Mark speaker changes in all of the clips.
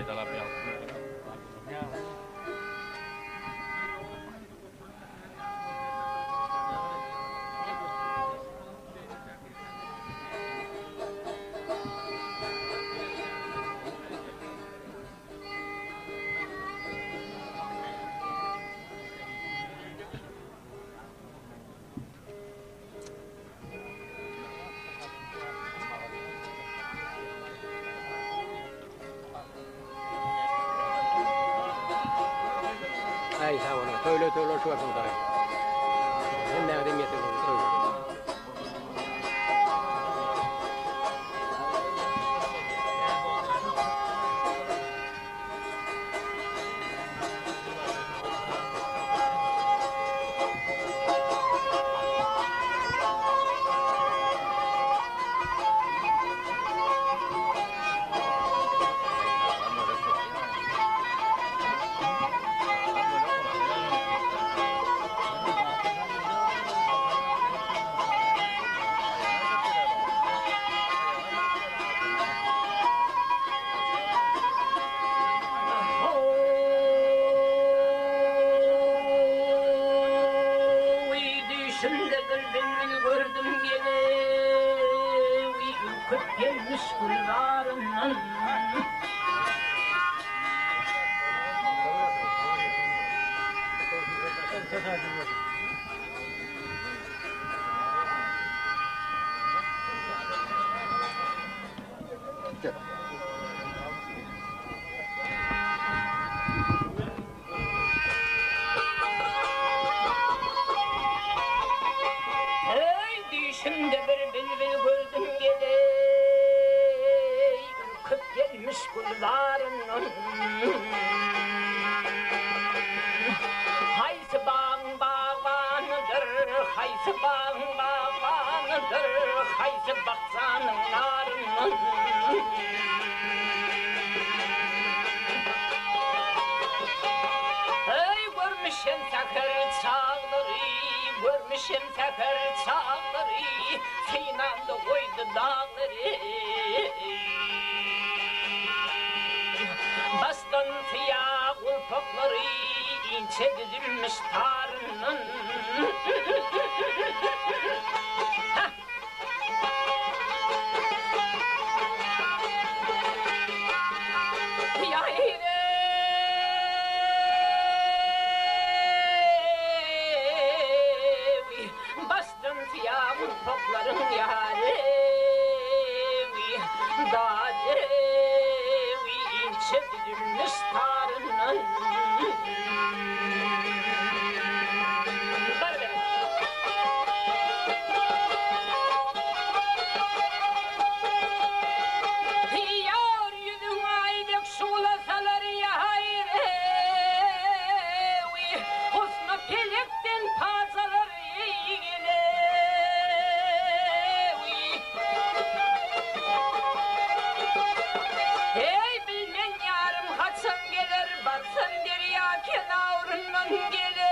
Speaker 1: faydalap yaptım.
Speaker 2: Ai sao mà tôi lo chuột không tới. Hôm nào đi miệt tôi.
Speaker 3: Gelmiş kullarından hey düşümde bir bülbül gördüm geley ürküp gelmiş kullarından haysı bağın bağvanıdır haysı bağın bağvanıdır haysı baksanın narından hey görmüşüm sakır çağları görmüşüm sakır çağları Sinan'da koydu dağları bastın siyah kulpakları ince dizilmiş tarının ya bastın siyah kulpakların yarevi dağdevi ince dizilmiş tarının yar yüzün aydek şulasalar ya hayrevi husnu pelekten pazalar iyilevi hey bilmen yarım kaçsan gelir baksan derya kenarından gelir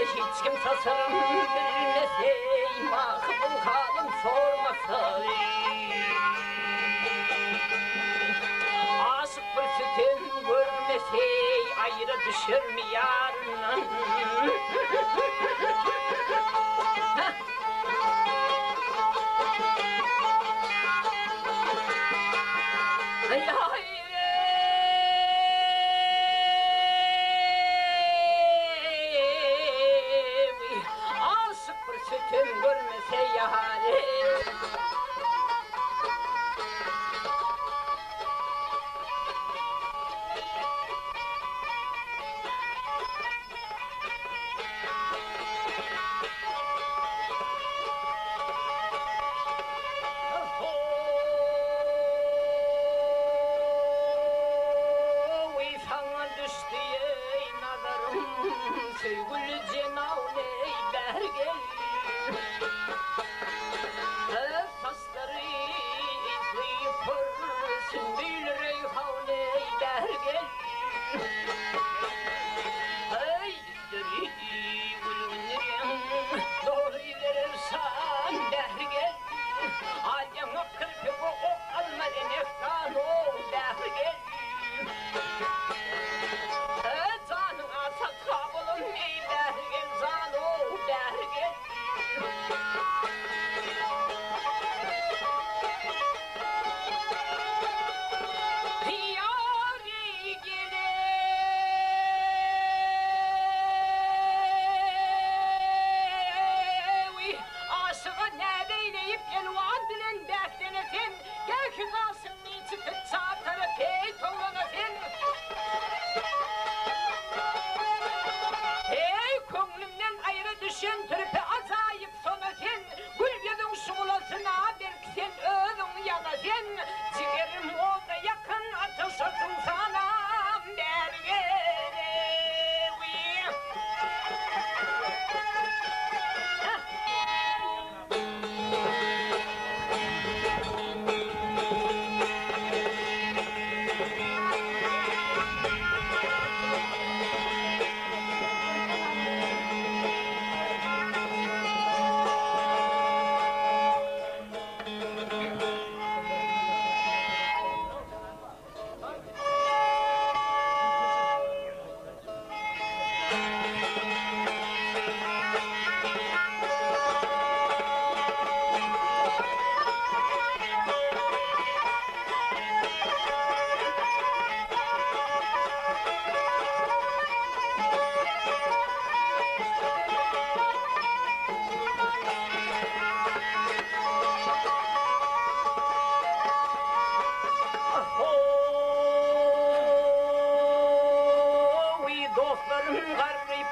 Speaker 3: hiç kim sasırım bilmese makbul halim sormasa aşık bir sütün görmese ayrı düşür mü yarından sütüm görmese yahane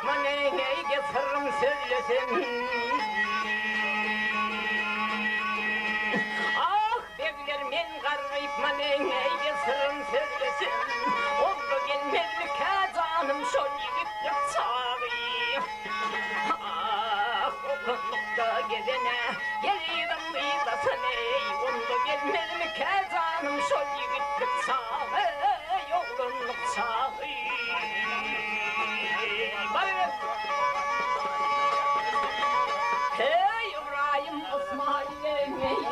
Speaker 3: maneyge sırrım söylesin. Ah beyler men qarayıp maneyge sırrım söylesin. Oldu gelmez mi kazanım şol yigitlik çağı. Ah oğlunlukta gezene gelirim kıyıdasın ey. Oldu gelmez mi kazanım şol yigitlik çağı. Oğlunluk çağı. Hey İbrahim Osman'ın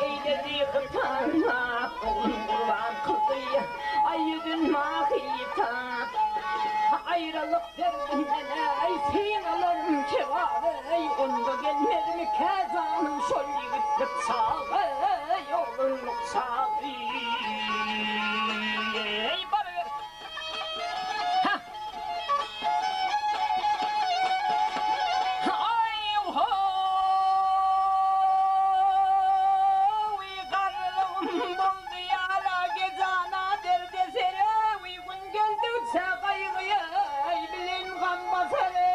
Speaker 3: eyledi hırtana. Kurban kızı ay gün mahita. Ayrılık derdinden ay sen alırım cevabı. Onda gelmez mi kazanım şol yigitlik çağı. Yolunluk çağı. Hey bana ver. Hah. Ay ho. Uygarlığım buldu yara gezana derde sere. Uygun geldikçe kaygıya bilin kanmasana.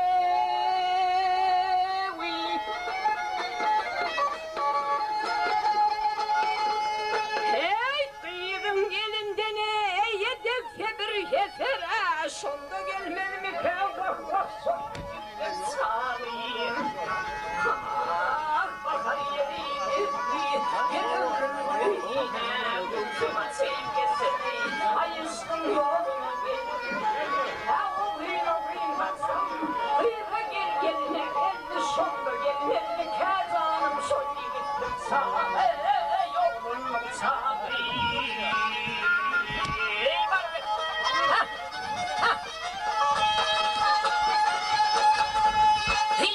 Speaker 3: Hey kıyırın elinden yedek bir yeter. Şunda gelmez mi ki vah vah sok. Sağlayayım. Ah bakar yeri yerim yine. Kutuma sevgisini ayışkın yoluna benim. Ha o hıyla baksam. Hıyla gel geline elli şunda gelmez mi kazanım şol yigitlik sağa. Yolunluk sağa. Ey bana ver. Ha ha.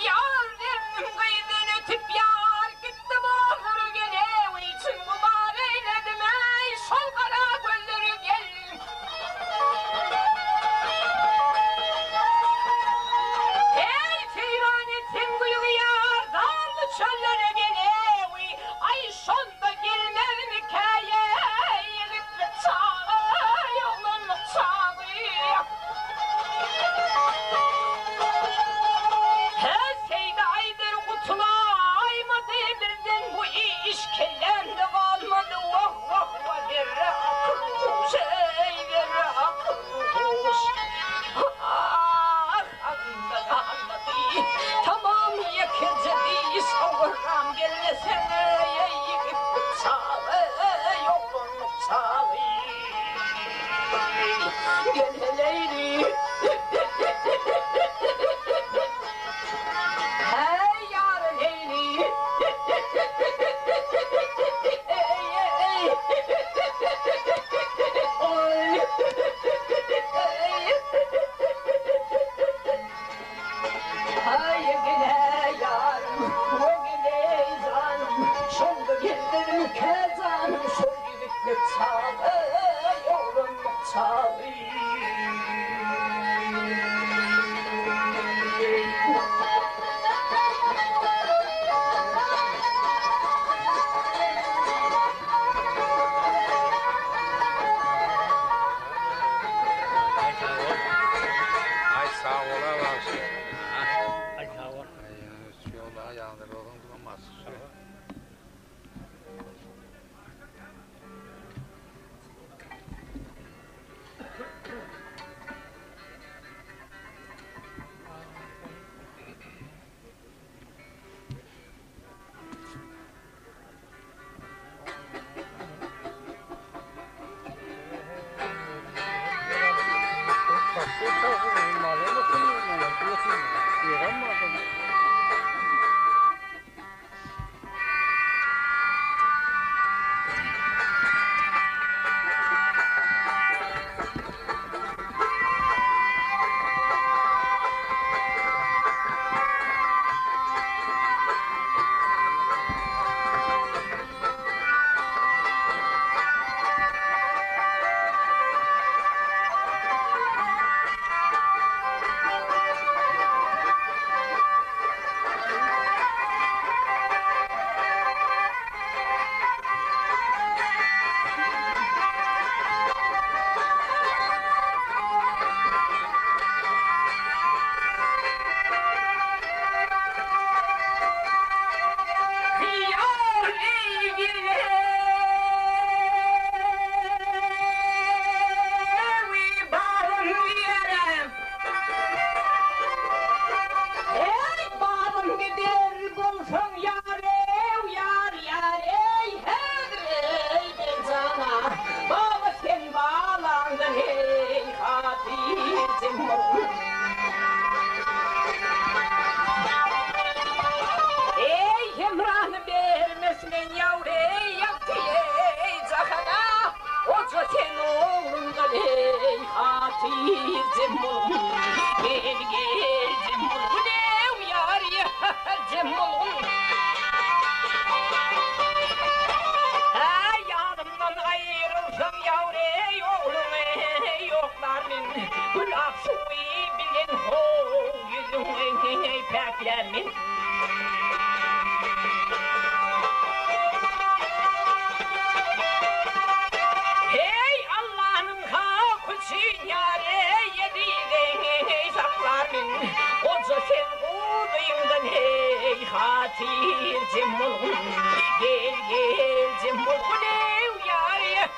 Speaker 3: Yar verdim kıyıdan ötüp yar gittim oğluru gene. İçin kumar eyledim ey şol kara gölleri gel. Hey seyran ettim kuyuya darlı çöllere gene. Ay şonda gelmez mi kaye yigitlik çağı yolunluk çağı. Her şeyde aydır kutuna aymadı birden bu iş kellemde kalmadı. Vah vah vah verre akıl kuş ey verre akıl kuş. Ah aklımda kalmadı. Tamam yekirce bir savurram gelmesene ey yigitlik çağı yolunluk çağı. Gel heleyli. Hey yar leyli. Oy. Hay gele yarım, o gele zanım. Şolda geldim kezanım, şol yigitlik çağı, yolunluk çağı.
Speaker 2: Ay sağ ola var.
Speaker 1: Ay sağ ol.
Speaker 2: Ay yolu ayağındır oğlum duramaz.
Speaker 3: hatır cemulun gel gel cemulun ev yar ya cemulun yanımdan ayrılsam yavre oğlum yoklarım kulak suyu bilin ho yüzüm peklermin hey Allah'ın kakıçın yare yediğin saklarım koca sen kuduyumdan hey hatır cemulun gel gel cemulun ev yar ya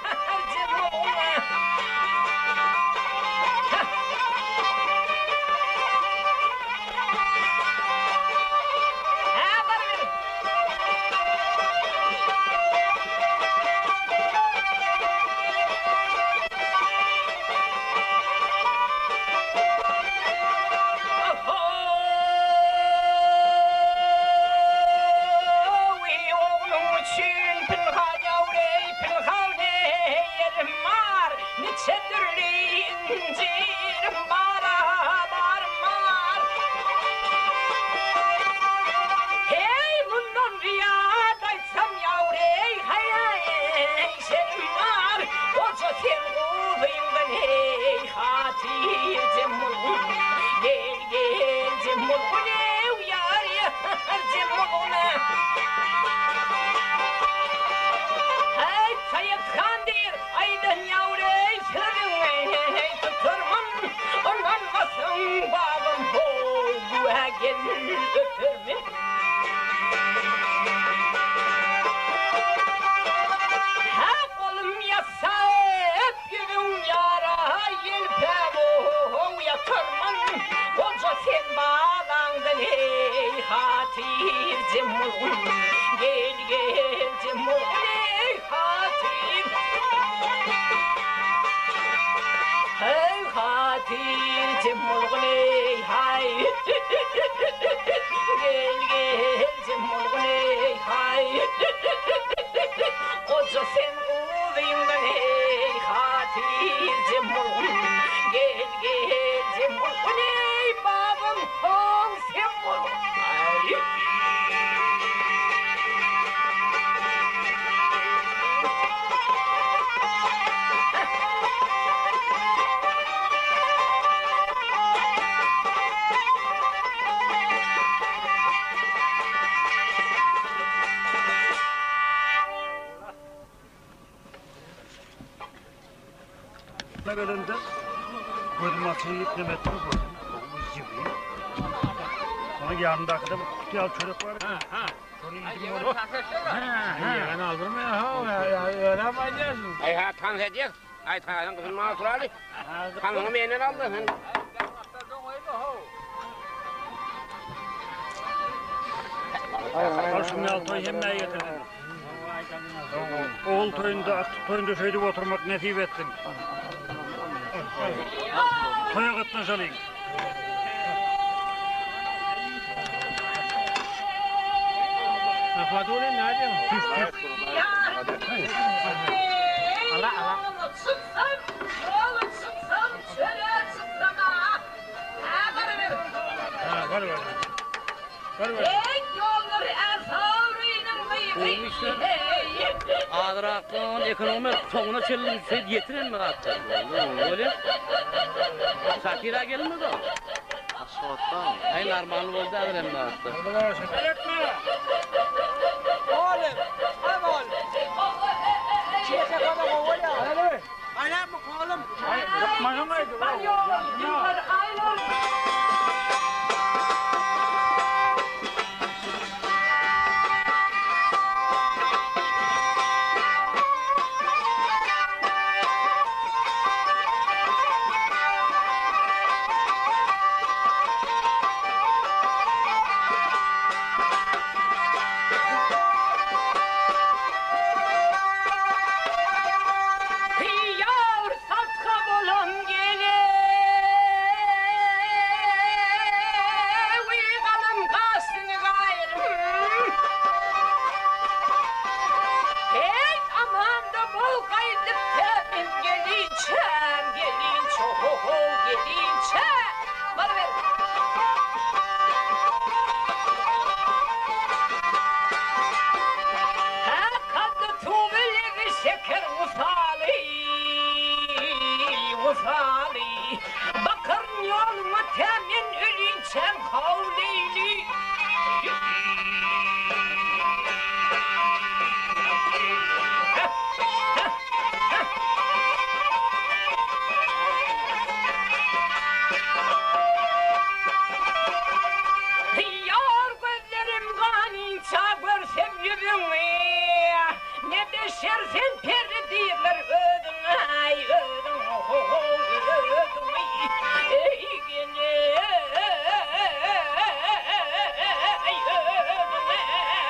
Speaker 3: cemulun gel gel cemulun ey hatır hey hatır cemulun ey hay gel gel cemulun ey hay koca sen kuduyumdan ey hatır cemulun gel gel cemulun ey babam hong cemulun ay
Speaker 1: Önünde kodumasını yüklemetini koydum. Bu gibi. Sonra yanındaki de yal çocuk var. Onu yedim onu. Yani aldırma ya. Öyle mi ediyorsun?
Speaker 2: Ay ha tan edecek. Ay tan kızın mağduralı. Tanını meynen aldı.
Speaker 1: Al şunu al toy yemeğe getirdim. Oğul toyunda, aktif toyunda şöyle oturmak nasip ettim. Toya katlaşalayım. Fatih oraya ne yapıyorsun?
Speaker 3: Allah Allah. Çıksam, yolu çıksam, çöle çıksam ha. Ha bana ver.
Speaker 1: Ha var.
Speaker 3: Ey yolları
Speaker 4: Ağıraktın ekonomi sonuna çelin şey getirin mi hatta? Öyle. Sakira gelmedi o. Asfalttan. Ay normal oldu adrem mi hatta?
Speaker 2: Oğlum, ay oğlum. Çiğse kadar oğlum. Hadi. Aynen mı oğlum?
Speaker 1: Hayır, yapma mıydı?
Speaker 3: Ben yolum, yıllar aylar. Yar satka bulan gelir. hali. Bakır yoluma temin ölünsem kavleyli. Yar gözlerim kanınca görsem yüzünü. Ne deşersen peri değiller ödüm ay ödüm ödüm ey gene ay ödüm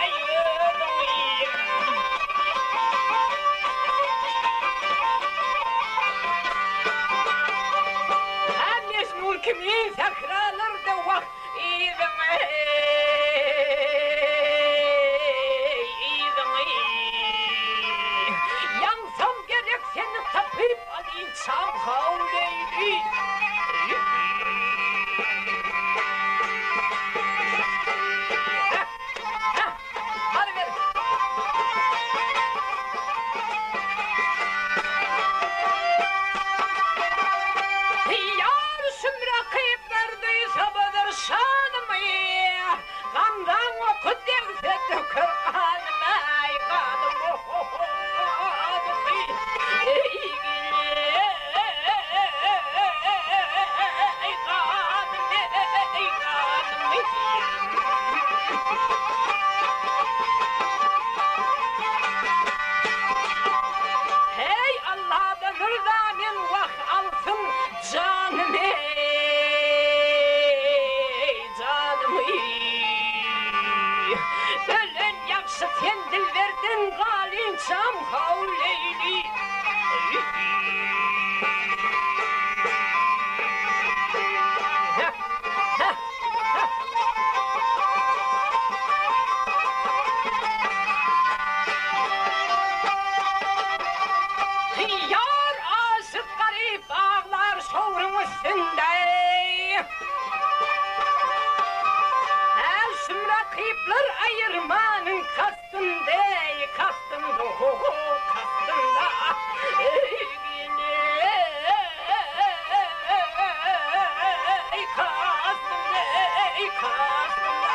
Speaker 3: ay ödüm. Annes nur kimin sakralar da vah İzin yansam gerek seni tapıp alınsam havleyli. Hadi ver. Yar sümra kayıplardıysa budur şanımı. Kandan oku devse dökür kanımı. Ay kanım adımı. Ey gile. Ey kanım ey kanım. Hey Allah'dan rızamen vah alsın canım ey canım ey. Ölen yakşı sen dil verdin kalinçam havleyli. Yar aşık garip ağlar şovrun üstünde. Her sümra kıyıplar ayırmanın kastında. Kastında kastında. Ey gine. Ey kastında ey kastında.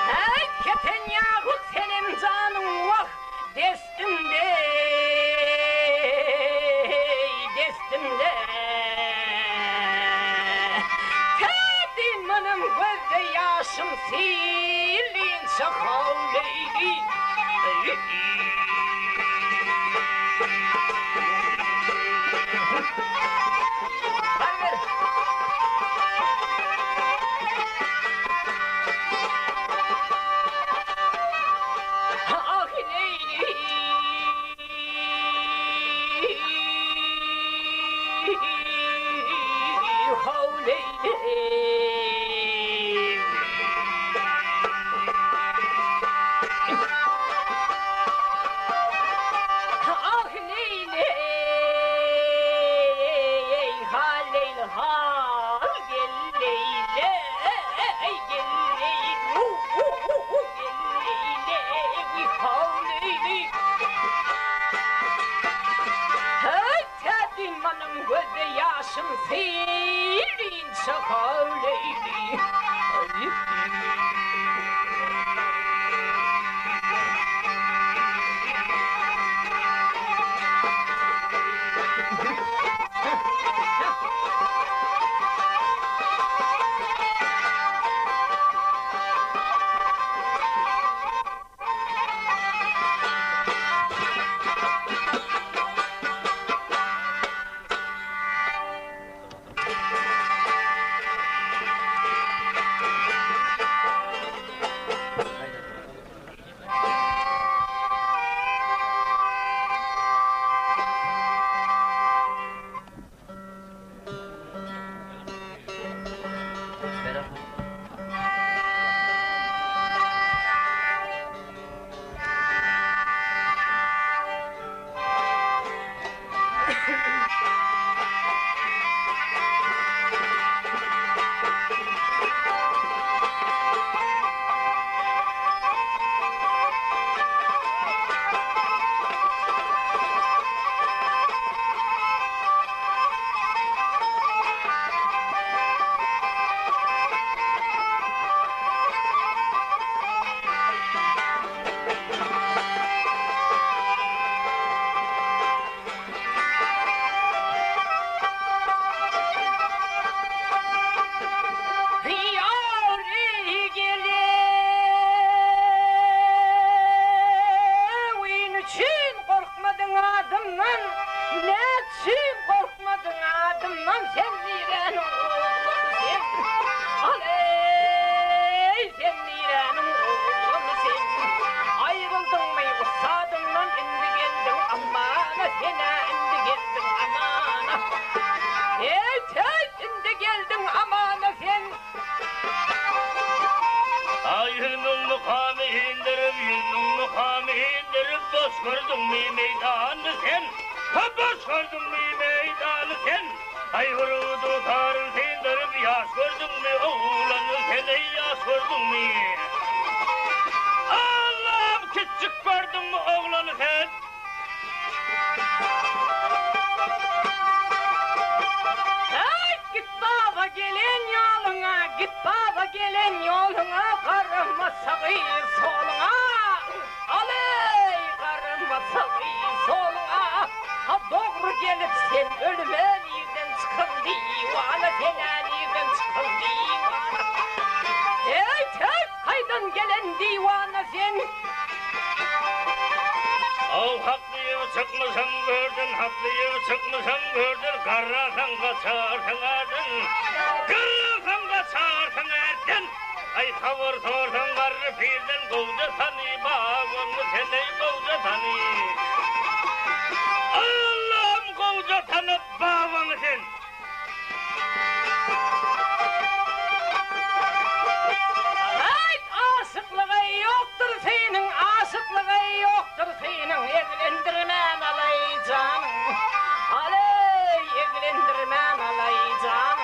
Speaker 3: Hey keten yahut senin canın vah destimde, destimde. Tedin benim gözde yaşım silin şahavleyli. Ver ver. Ah Leyli. Havleyli. Ah Leyli. Haleyli hal gel Leyli. Gel Leyli. Gel Leyli. Havleyli. Hey tedin benim gözde yaşım silin şahavleyli. adımdan, ne çiğ korkmadın adımdan, sen niren oğlum sen. Aley, sen niren oğlum sen. Ayrıldın mı usadımdan, indi geldin amana, sene indi geldin amana. Hey, indi geldin amana sen.
Speaker 5: Yüzümün mukamı indirip, boş gördün mü meydanı sen? Ha boş gördün mü meydanı sen? Ay vurudu tarım sindirip, yaş gördün mü oğlanı sen? Ey yaş gördün mü? Allah'ım küçük gördün mü oğlanı sen?
Speaker 3: Git baba gelin yoluna, git baba gelin yoluna, karıma sağı soluna. Aley karıma sağı soluna. Ha doğru gelip sen ölümen yerden çıkın divana, fenen yerden çıkın divana. Hey, haydan gelen divana sen.
Speaker 5: Haklıyım çıkmışım gördün, haklıyım çıkmışım gördün, karrasan kaçarsın erdin, karrasan kaçarsın erdin. Ay tavır sorsan karrı pirden, kovca tanı, bağımı seni kovca tanı. Allah'ım kovca tanı, bağımı sen.
Speaker 3: Asıklığı yoktur senin, asıklığı yoktur senin, evlendirmem alaycan. Aley, evlendirmem alaycan.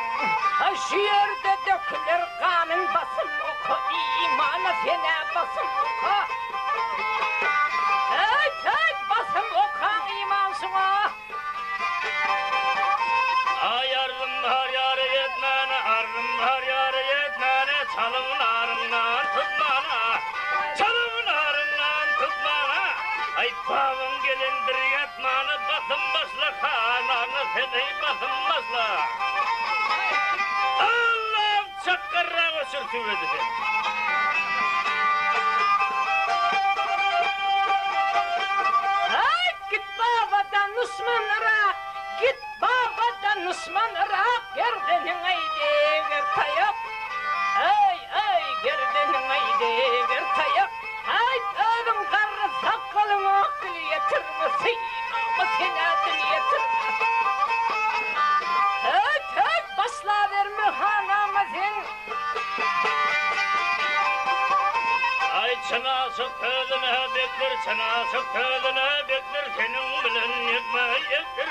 Speaker 3: Şu yerde dökülür kanın, basın oku, imana fena basın oku. Hey, basın oku iman şuna.
Speaker 5: Ayarım har yâre yetmene, arım har yâre yetmene, çalımın arından tutmana, çalımın arından tutmana. Ay bağım gelindir yetmene, basın başla kananı, seni basın başla. Allah'ım çakkarra koşur tüvedi sen.
Speaker 3: Git babadan Osmanlıra, git babadan Osmanlıra, gerdenin ayde ver tayak. Ay, gerdenin ayde ver tayak. Ay, ölüm karı sakalım akıl yetirmesin, ama sen adını yetirme. Hey, basla verme hanama sen.
Speaker 5: Ay çınasık tözüne bekler, çınasık tözüne bekler, senin bilen yekme yektir,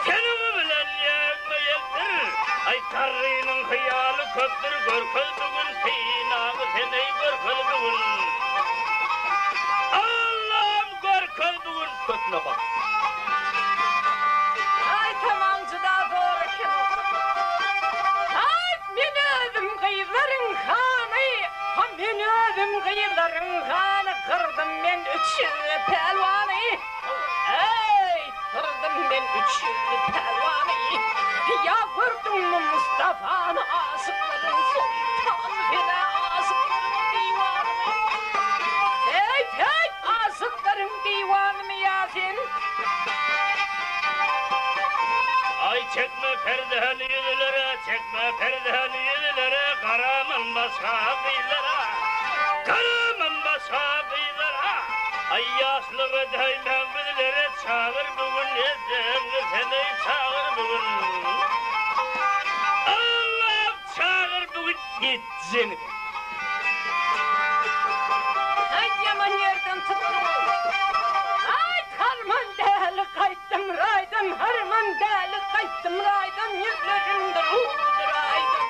Speaker 5: senin bilen yekme yektir. Ay tarrinin hıyalı köptür, görköz bugün sinamı seni görköz bugün. Allah'ım görköz bugün kötüne bak.
Speaker 3: Ay tamamcı da doğru kim? Ay men özüm kıyıların kanı, ha men özüm kıyıların kanı, kırdım ben 3 yıl pelvanı. Ey kırdım ben 3 yıl pelvanı. Ya gördün mü Mustafa'nı, aşıkların sultanı, fena aşıkların divanı. Hey, aşıkların divanı mı ya sen?
Speaker 5: Ay çekme perdeli yüzlere, çekme perdeli yüzlere, karaman başka kıyılara, karaman başka kıyılara. Ay yaşlığı değmen bizlere, çağır bugün yedim, seni çağır bugün. Allah'ım çağır bugün yetsin.
Speaker 3: Ay yaman yerden tuttum. Ay harman değerli kayıttım raydan, harman değerli kayıttım raydan, yüzlerimde ruhudur aydan.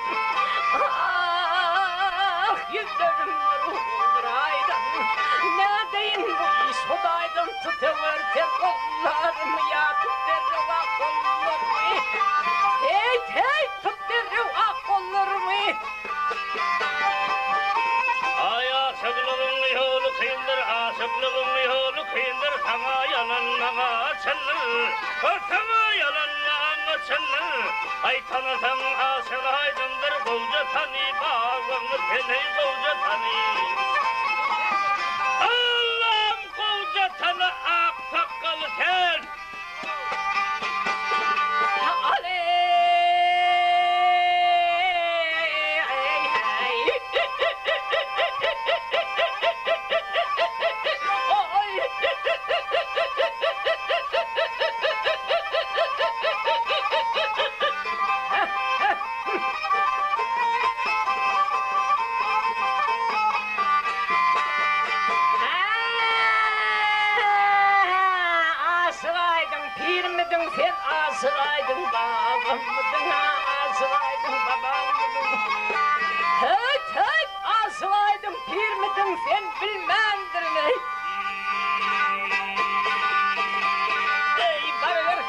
Speaker 3: Ah, yüzlerimde ruhudur aydan. Neredeyim bu iş hudaydan, tutuver ter kollarımı ya, tut der ah kollarımı. Hey, tut der ah kollarımı.
Speaker 5: Ay aşıklığın yolu kıyındır, aşıklığın yolu kıyındır, sana yalanmağa çınır, sana yalanmağa çınır. Ay tanısan aşık aydındır, kovca tanı, bağımı seni kovca tanı. Allah'ım kovca tanı, ak sakalı sen,
Speaker 3: sen asılaydın babam mıdın, asılaydın babam mıdın? Höt höt asılaydın pir miydin sen bilmendir ne? Ey barıver!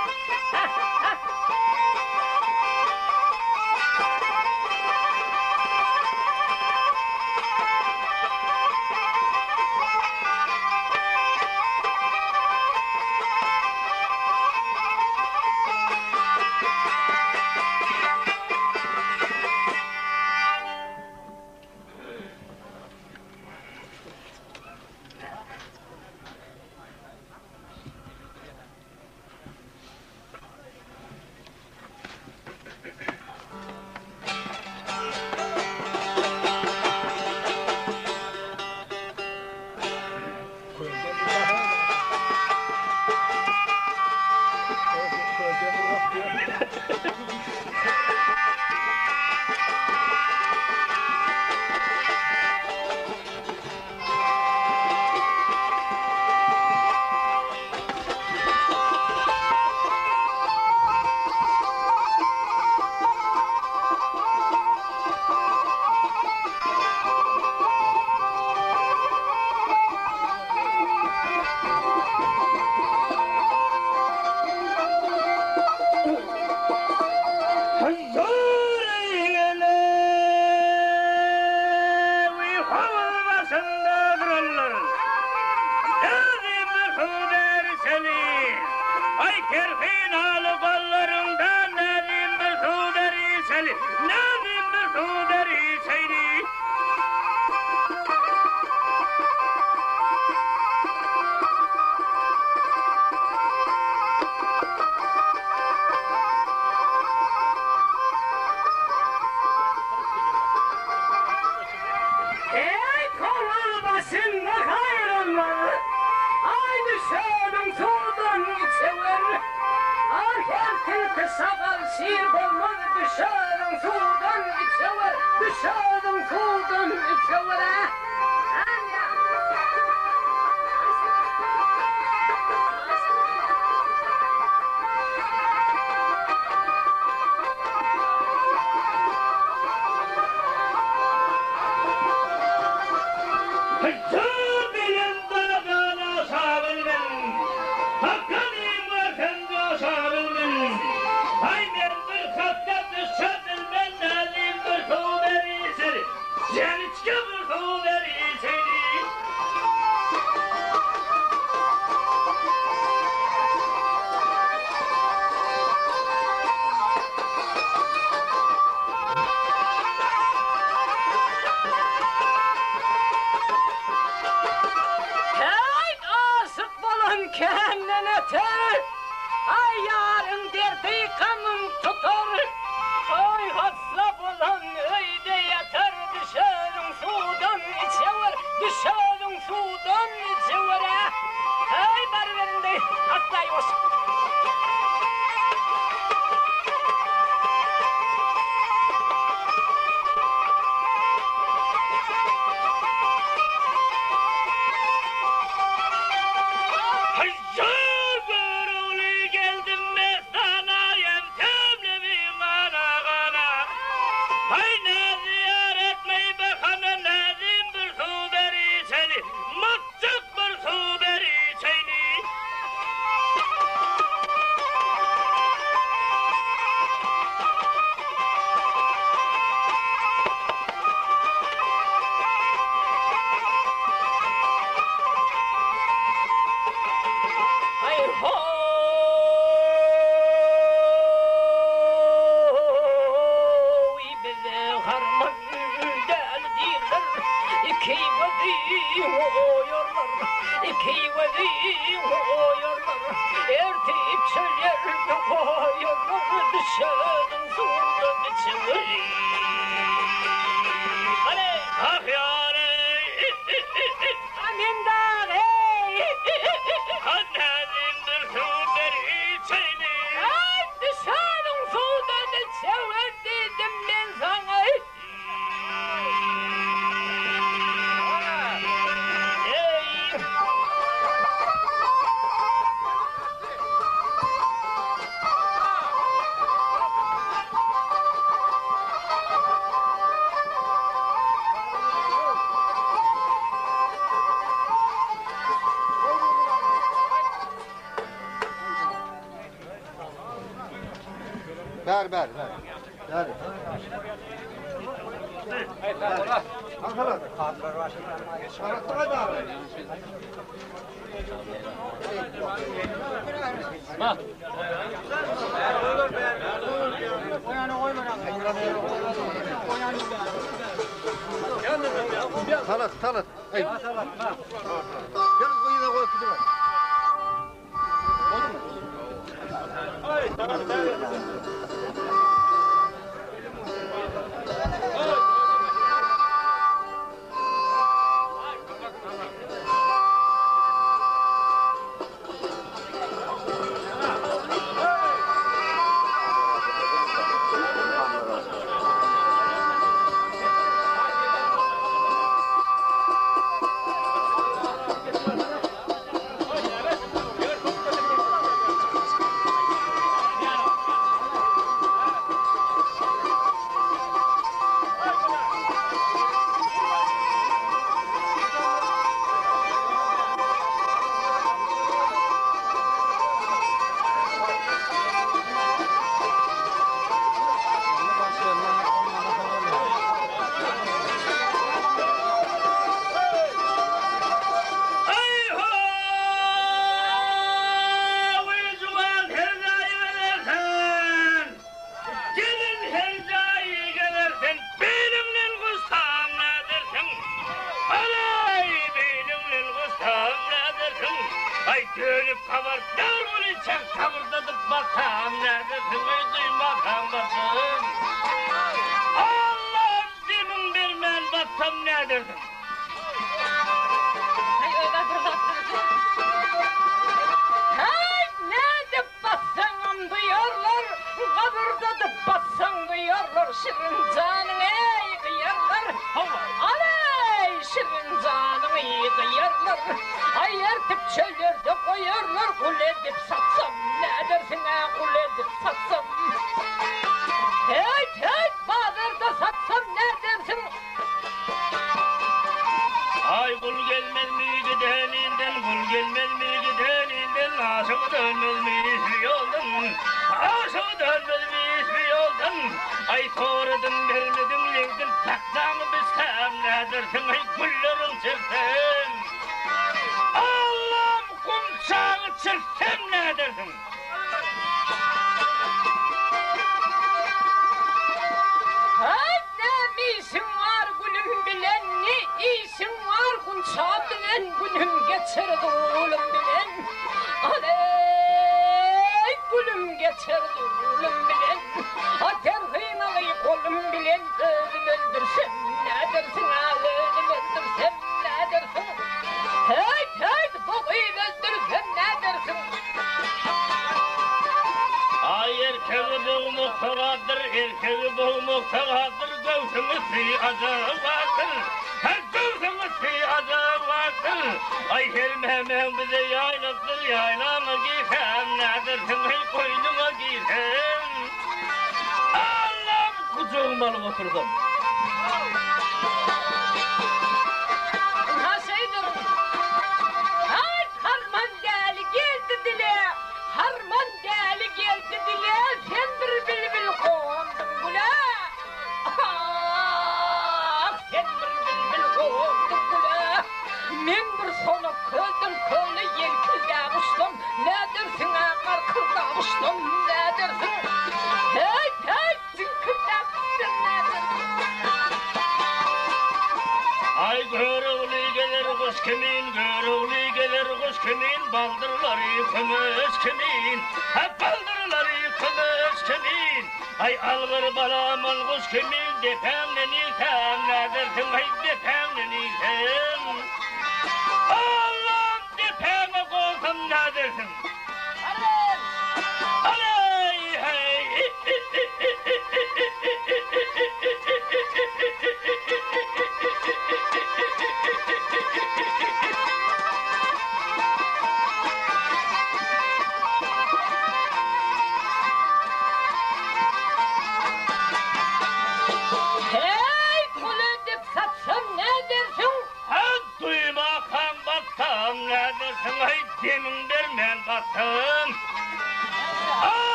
Speaker 6: Ver. Ver. Kankalar.
Speaker 4: Bak.
Speaker 6: Talat. Hey. Gel koyuna koy gidiver.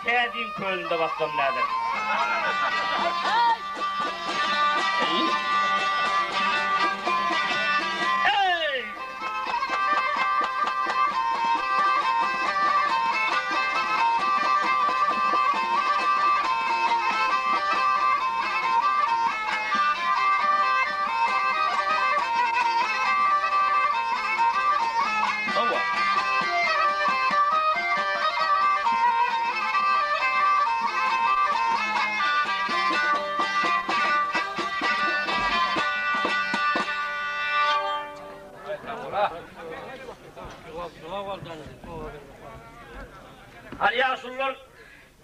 Speaker 5: sevdiğim köyünde bassam nedir? Hey! Hani yaşlılar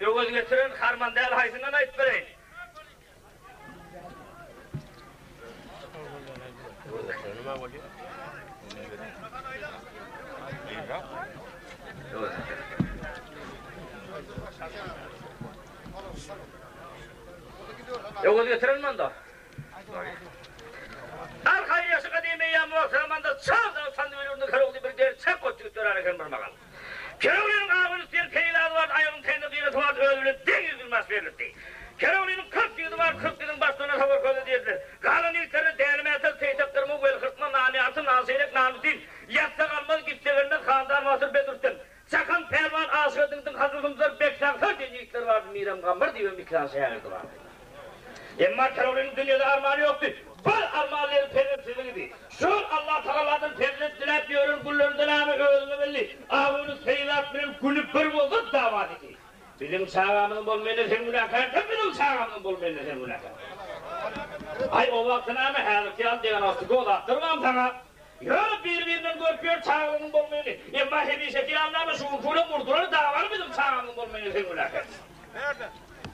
Speaker 5: öğüz getirin, harman değil haysından ayıp vereyim. Öğüz getirin mi da? Arkayı yaşı kadime yağmur sırmanda çağdan sandviçlerinde karoldu bir der çek koçuk törarken barmagal. Kerolinin ağabeyinin isteyen teylağı var, ayağının teyinde kıyılatı var, öldürülür, deniz bilmez verildi. Kerolinin 40 yılı var, 40 yılın başlarına tavır koydu diyediler. Galın ilkleri değermeyete teyzeplerimi vel hırtma namiatı nasiyelik namusin. Yatsa kalmaz gitselerine kandan vasır bedürttin. Çakan pervan aşıdındın hazırlımızlar beksansar deneyikler vardı. Miram Gambar diye mikran seyirdi vardı. Emma Kerolinin dünyada armağanı yoktu. Bu armağanları peygamberimizdi. Şu Allah Teala'dan peygamber dilep diyorum kullarından ama öldüğünü belli. Ağabeyinin seyirler benim kulüp bir oldu davat etti. Bizim sağamının bulmayla sen mülakat, benim sağamının bulmayla sen mülakat. Ay o vaktine ama her kıyal diyen astık o da attırmam sana. Ya birbirinden görpüyor sağamının bulmayla. Emma hebişe kıyalına şu uçuyla vurdular davanı bizim sağamının bulmayla sen mülakat. Nerede?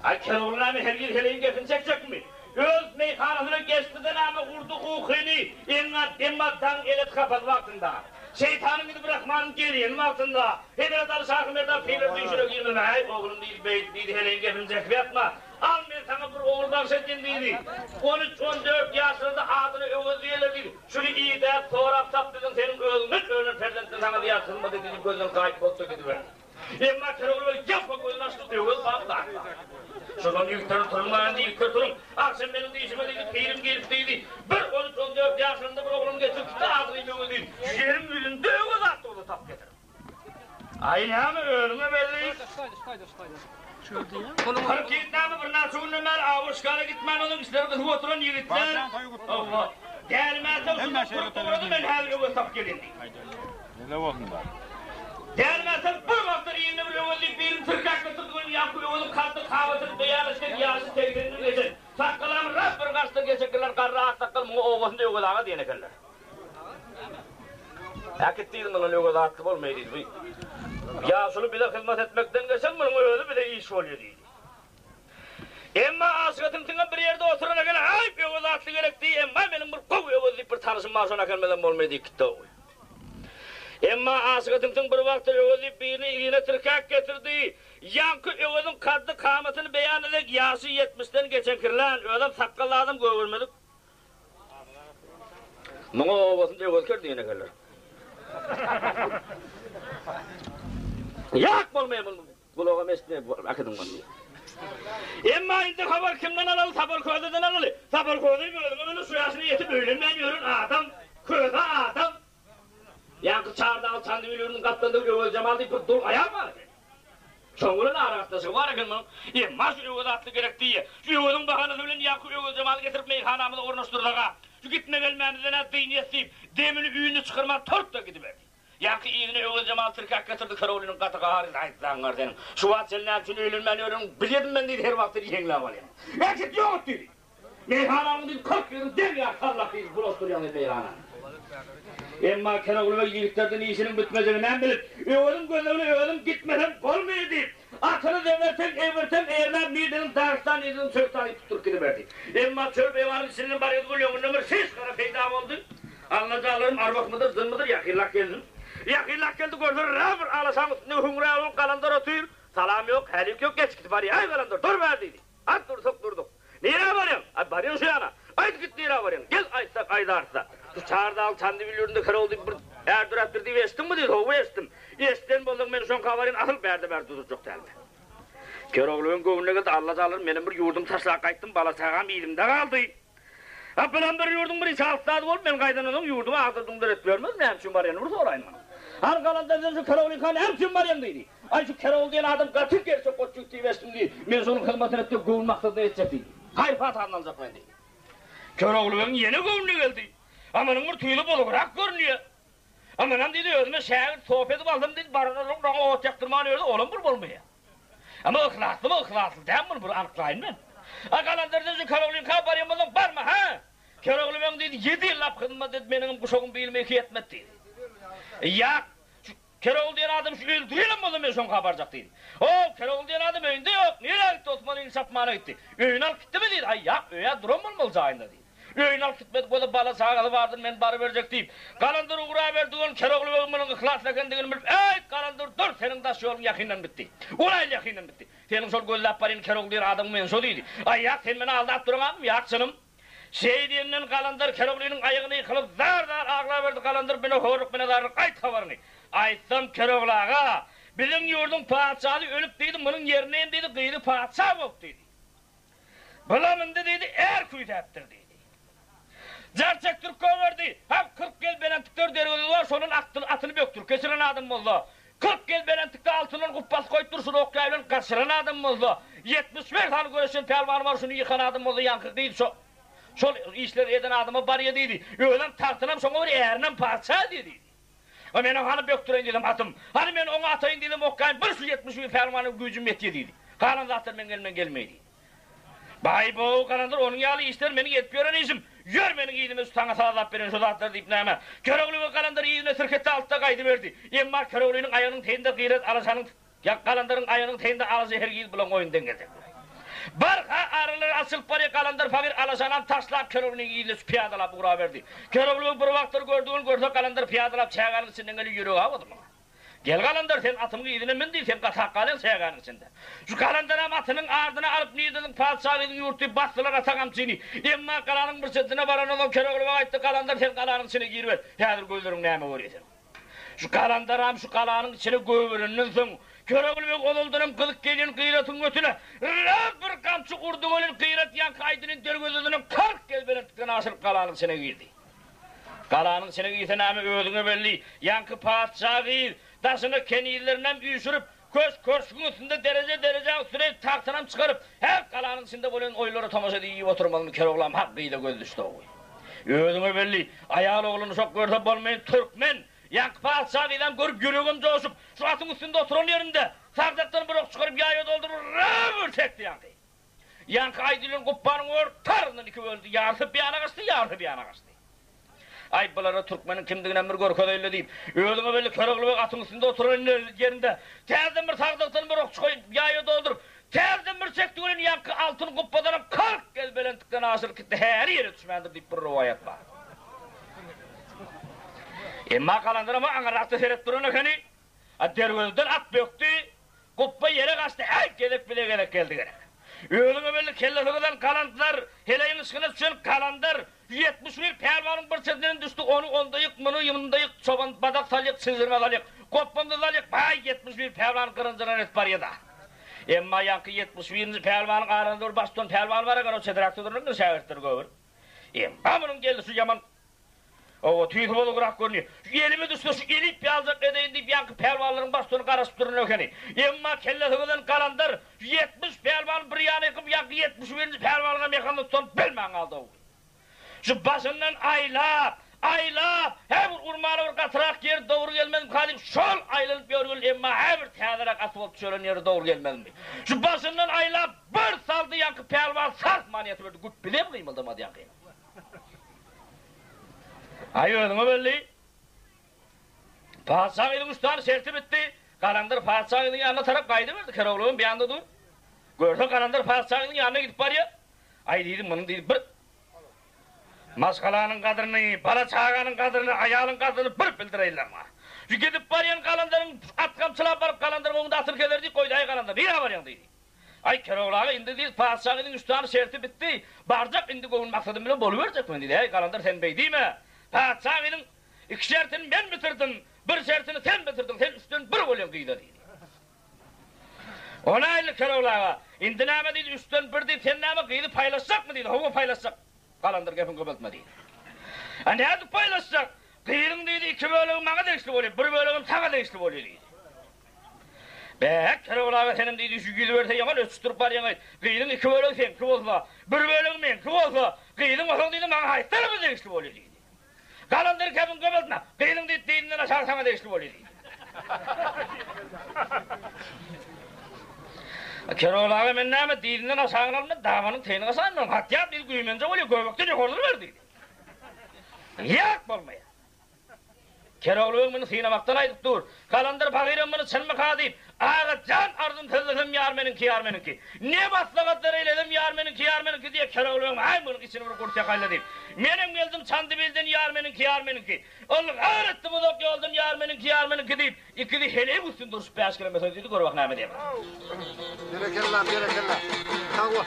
Speaker 5: Ay Kerol'un ama her gün heleyin gefini çekecek mi? Öz meyhanasına geçtiden ama kurdu kukini. Emmattan elet kapat vaktinde. Şeytanın gidip bırakmanın geriyenin vaktinde. Hederat al-Şahımer'den peyler düşürü girmeme. Ay oğlum değil heleyin gefini çekip yatma. Al ben sana bir oğuldan seçin dedi. 13-14 yaşında adını övüzüyeler. Şunu iyi de sonra saptırdın senin özünü öğrenir ferdentin sana diye atılmadı dedi. Gözden kayıp oldu gidiver. Emma Kerol'u yapma gözün açtı diyor. Baklar. Şuradan yükleri turulmayan değil kötürüm. Akşam benim de işime dedi, peyrim gelip deydi. Bir 13-14 yaşında bir oğlum getirip de ağzını yolu değil. Yerim yüzünde öğüz attı onu tap getirin. Aynı ama öğrüme belli. Kırk yiğitlerdi bir nasıl ünlümer, avuşkara gitmen onun işleri kızı oturan yiğitler. Allah. Gelmezse usulü kurup doğradı ben her öğüz tap gelindi.
Speaker 1: Ne olsun da?
Speaker 5: Gelmezse bir vaktır yine bir öğüzlük birim tırkaklı tıkkın yapıyor oğlum kaldı kahvatır beyanıştır yağısı teyzenin geçin. Sakkalarım raf bir kaçtır geçekler karra aksakal mu oğuzunda öğüzlağa diyenekerler. Akıttıydım bana öğüz attı olmaydı. Ya şunu bir de hizmet etmekten geçen bunun öğüzü bir de iş oluyor deydi. Emma aşkatın tına bir yerde oturana kadar ay bir öğüz attı gerekti. Emma benim bir kov öğüzlük bir tanışım maaşına gelmeden olmaydı gitti o. Emma aşkatın bir vakti öğüzlük birini iline tırkak getirdi. Yankı öğüzün kaddı kametini beyan edek yaşı 70'ten geçen kirlen. Öğüzüm sakkallı adam görmedik. Bana oğuzunda öğüz kerdi yine kerler. Yak olmaya bunu kulağa mesleğe akıdım bana. Emma indi haber kimden alalı? Sabır köyden alalı. Sabır köyden böyle su yaşını yetip öğlenmeniyorun adam. Köyde adam. Yankı çağırdı al sandviçlerinin kaptanında öğüz Cemal deyip dur ayağım var. Çoğunun arasındası var efendim. Emma şu öğüz attı gerek diye. Şu öğüzün bakanı öğlen Yankı öğüz Cemal getirip meyhanamıza ornaştırdığa. Şu gitme gelmeyenizden ettiğini yetseyip demini üyünü çıkarmak tort da gidiverdi. Yankı iğne öğüz Cemal tırkak getirdi Karolinin katı kahariz ayıtlan var senin. Şu vat seninle için öğlenmeniyorum. Bilirdim ben dedi her vakti yengle alayım. Eksit yok dedi. Meyhanamın dedi 40 yılın dem ya Allah biz bulaştırıyoruz meyhanamı. Emma Kerol'u ve yiğitlerden iyisinin bitmezini ben bilip öğüdüm gönlümle öğüdüm gitmeden olmuyor deyip atını deverten eğerler midenin dağıstan yedim söktan tutur gidiverdi. Emma çöl beyvanın içinin bariyatı buluyor numara 6 kara peydam oldu. Anlayacağlarım arvak mıdır zın mıdır yakillak geldim. Yakillak geldi gördür rabır alasam ne hungre alın kalandar otur. Salam yok helik yok geç git bari ay kalandar dur verdiydi. At durduk. Nere varıyorsun? Ay varıyorsun şu yana. Ayt git nere varıyorsun? Gel aytsak ayda artsa. Çağırdı al sandviçlerinde Karol deyip bir erdir attırdı estim mi dedi o estim. Estim buldum ben son kavarın ahıl berdi tutucuk derdi. Keroğlu'nun göğününe geldi, Allah alır, benim bir yurdum taşla kayttım, bala sağam elimde kaldı. Ha bilen bir yurdum bir çalıkladı olup, ben kaydan onun yurduma ağzırdımdır etmiyormaz, ne hemşin var yani, burada sorayım bana. Arkalandan dedi, şu Keroğlu'nun kanı hemşin var yani dedi. Ay şu Keroğlu diyen adam katil gerçek o çıktı vestim dedi. Ben sonun hizmetini ettim, göğün maksadı edecek dedi. Hayır Fatih anlanacak ben dedi. Keroğlu'nun yeni göğününe geldi. Amanın bir tüylü bulgurak görünüyor. Amanım dedi, özüme şehir sohbeti aldım dedi, barınırım, bana o çaktırmanı ördü, oğlum bir bulmaya. Ama ıhlaslı mı ıhlaslı değil mi bunu anıklayın ben. Akalandır dedi, Keroğlu'nun kabar yapmadan var mı ha? Keroğlu ben dedi, 7 yıl lapkınma dedi, benim kuşağım bilmeyi ki etmedi dedi. Ya, Keroğlu diyen adam şu öldürelim mi o zaman son kabarcak dedi. O Keroğlu diyen adam önünde yok, nereye gitti Osman'ın insafmana gitti. Öğün al gitti mi dedi, ay ya, öğe durum olmalı zahinde dedi. Öğün al gitmedi, bu da bala sağalı vardır, ben barı verecek deyip. Kalandır uğraya verdi onu, Keroğlu ve onun ıhlasla kendini bilip, ey kalandır dur, senin taş yolun yakinen bitti. Orayla yakinen bitti. Senin sol gözle aparın Keroğlu diyen adamın en soluydu. Ay ya, sen beni aldat duramam mı, yaksınım. Şey diyenden kalandır, Keroğlu'nun ayağını yıkılıp, zar ağla verdi kalandır, beni horuk, beni darır, ay tavarını. Aytsam Keroğlu ağa, bizim yurdun padişahı ölüp deydi, bunun yerine dedi, kıydı padişah yok dedi. Bulamında dedi, er kuytaptır dedi. Gerçek Türk verdi. Hem 40 gel belentikler dergeli var, sonun atını böktür, kesilen adam oldu. 40 gel belentikte altının kuppas koytursun, okuyayla kaçıran adam oldu. 71 tane göreşen pelvan var, şunu yıkan adam oldu, yankı değil. Şol işler eden adamı var ya dedi. Öğlen tartınam, sonra eğerinem parça dedi. O benim hanı böktüreyim dedim atım. Hani ben onu atayım dedim, okuyayım, bir su 71 pelvanın gücüm yetiyor dedi. Kalan zaten ben gelmeydi. Bay bu kalandır, onun yağlı işler beni yetmiyor izim. Gör benim iyiliğimi tutana sağlap verin şu zatları deyip neyme. Keroğlu'nun kalandır iyiliğine sırkette altta kaydı verdi. Emma Keroğlu'nun ayağının teyinde kıyret alaşanın, ya kalandırın ayağının teyinde alıcı her giyil bulan oyundan gelecek. Barha arılar asılıp var ya kalandır fakir alaşanan taşlap Keroğlu'nun iyiliğine piyadalap uğra verdi. Keroğlu'nun bir vaktır gördüğün görse kalandır piyadalap çayağının içinden geliyor yürüyor havadı mı? Gel kalandır sen atımın iyiliğine min değil sen katak kalın çayağının içinde. Şu kalandıram atının ardına alıp niyedenin padişahının yurtlayıp bastılar atakam seni. Emma kalanın bir setine varan olan Keroğlu'na aitti kalandır sen kalanın içine giriver. Yadır gözlerin neyme vuruyorsun. Şu kalandıram şu kalanın içine göğürünün son. Keroğlu'nun olulduğunun kılık gelin kıyratın götüne. Rab bir kamçı kurdu olun kıyrat yan kaydının dergözünün 40 gel belentikten aşırıp kalanın içine girdi. Kalanın içine girdi neyme öldüğünü belli. Yankı padişah değil. Taşını kenillerinden büyüşürüp köş köşkün üstünde derece sürekli tahtından çıkarıp hep kalanın içinde böyle oyları tamaşa diye oturmalını Keroğlu'm hakkıyla göz düştü o. Ödümü belli, ayağlı oğlunu çok görse bolmayın Türkmen, yankı padişahıyla görüp yüreğim coşup şu atın üstünde oturan yerinde sardaktan bir ok çıkarıp yağya doldurur, rağır çekti yankı. Yankı aydilin kuppanın ortarından iki öldü, yarısı bir yana kaçtı, yarısı bir yana kaçtı. Ay bulara Türkmenin kimdiğinden bir korku öyle deyip öldüğüme böyle Keroğlu ve atın üstünde oturan yerinde tezden bir sardaktan bir ok çıkayıp yağya doldurup tezden bir çektiğinin yankı altın kuppadan 40 gel belentikten aşırı gitti her yere düşmendir deyip bir rivayet var. Emma kalandır ama anıraktı seyret durun efendim. Dergözden at böktü, kuppa yere kaçtı, ay gelip bile geldi gerek. Öğlüne böyle kellefeden kalandılar, heleyin ışkına düşen kalandır. 71 pelvanın bir sesinden düştü, onu onda yık, bunu yımında yık, çoban badak salyık, sızırma salyık, kopmanda salyık, bay 71 pelvanın kırıncıdan et var ya da. Emma yankı 71. pelvanın ağrında baston pelvan var ya, o çedirakta dururken şavirttir göğür. Emma bunun geldi şu yaman, o tüyütü bolu kurak görünüyor. Şu elimi düştü, şu elip bir alacak edeyim deyip yankı pelvanların bastonu karışıp durun ökeni. Emma kellefeden kalandır, 70 pelvan bir yana yıkıp yankı 71. pelvanına mekanlı tutan bilmen aldı o. Şu başından aylap, her bir urmanı bir katırak yeri doğru gelmez mi? Kadim şol aylanıp yorgul emma her bir teğederek asfalt şölen yeri doğru gelmez mi? Şu başından aylap bir saldı yankı pelvan sarf maniyeti verdi. Gut bile mi kıymaldım yankı? Ay öldüğümü belli. Padişah'ın üstüne serti bitti. Kalandır padişah'ın yanına taraf kaydı verdi. Keroğlu'nun bir anda dur. Gördü kalandır padişah'ın yanına gidip var ya. Ay dedim bunun dedim bir. Maskalanın kadrini, bala çağanın kadrini, ayağının kadrini bir bildireyler ma. Şu gidip var ya kalanların at kamçılar varıp kalanların onu da atır kelerdi koydu ay kalandır. Niye var ya dedi. Ay Keroğlu'na indi değil padişah'ın üstüne serti bitti. Barcak indi koyun maksadım bile boluverecek mi dedi. Ay kalandır sen bey değil mi? Padişah'ın iki şertini ben bitirdim, bir şertini sen bitirdin, sen üstün bir volüm kıydı dedi. Ona aylı Keroğlu'na İndi näme diýdi, üstten bir diýdi, sen näme gyýdy paylaşsak mı diýdi, howa paylaşsak. Galandyr gepin göbeltme diýdi. Näde paylaşsak? Gyýryň diýdi, iki bölegi maňa degişli bolýar, bir bölegi taňa degişli bolýar diýdi. Bäk kerewlaga senem diýdi, şu gili berse ýaman öçüp barýaň. Gyýryň iki bölegi senki bolsa, bir bölegi menki bolsa, gyýryň oňa diýdi maňa haýtlar degişli bolýar diýdi. Galandyr gepin göbeltme, gyýryň diýdi, diýinden aşağı taňa degişli bolýar diýdi. Kerewlaga men näme diýdinden aşağı alma, dawanyň teýnine sanmam. Hatýap diýdi, güýmence bolýar, göbekde ýokardyr berdi. Ýak bolmaýar. Kerewlagyň meni synamakdan aýdyp dur. Galandyr bagyrym meni çynmaka diýip, ağa can ardım tezledim ýar meninki ýar meninki. Ne baslagatlar eyledim ýar meninki ýar meninki diýip kerewlagyň ay munyň içine bir gurtya gaýla diýip. Menem geldim çandy bilden ýar meninki ýar meninki. Ol garetdi budak ýoldan ýar meninki ýar meninki diýip, ikili hele üstün durup beş kilometre diýdi, görwak näme diýip.
Speaker 6: Berekella. Tawa.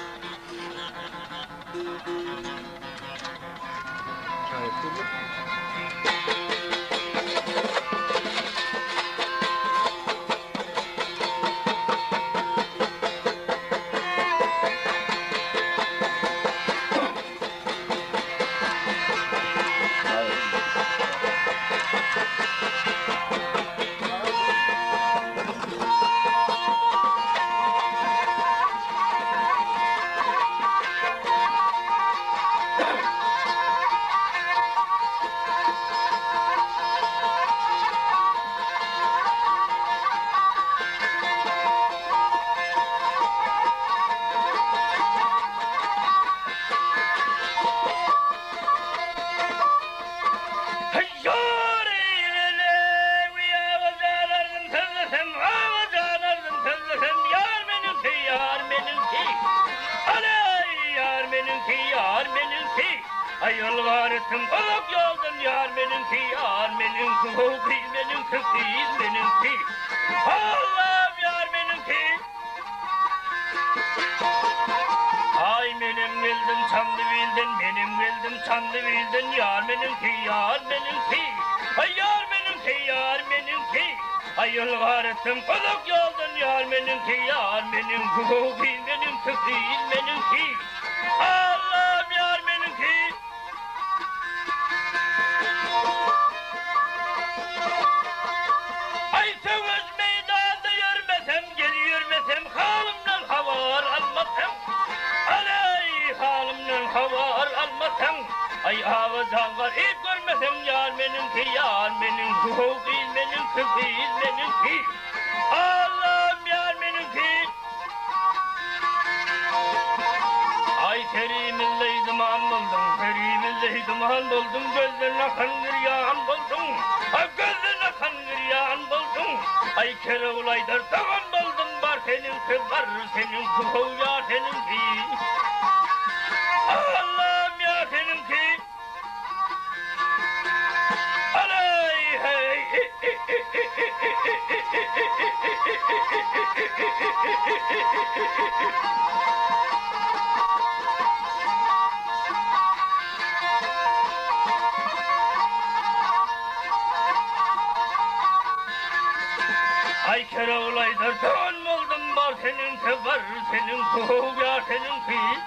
Speaker 5: Ay kerewlaylar dön boldum bar seninki var, senin kuğu ya seninki.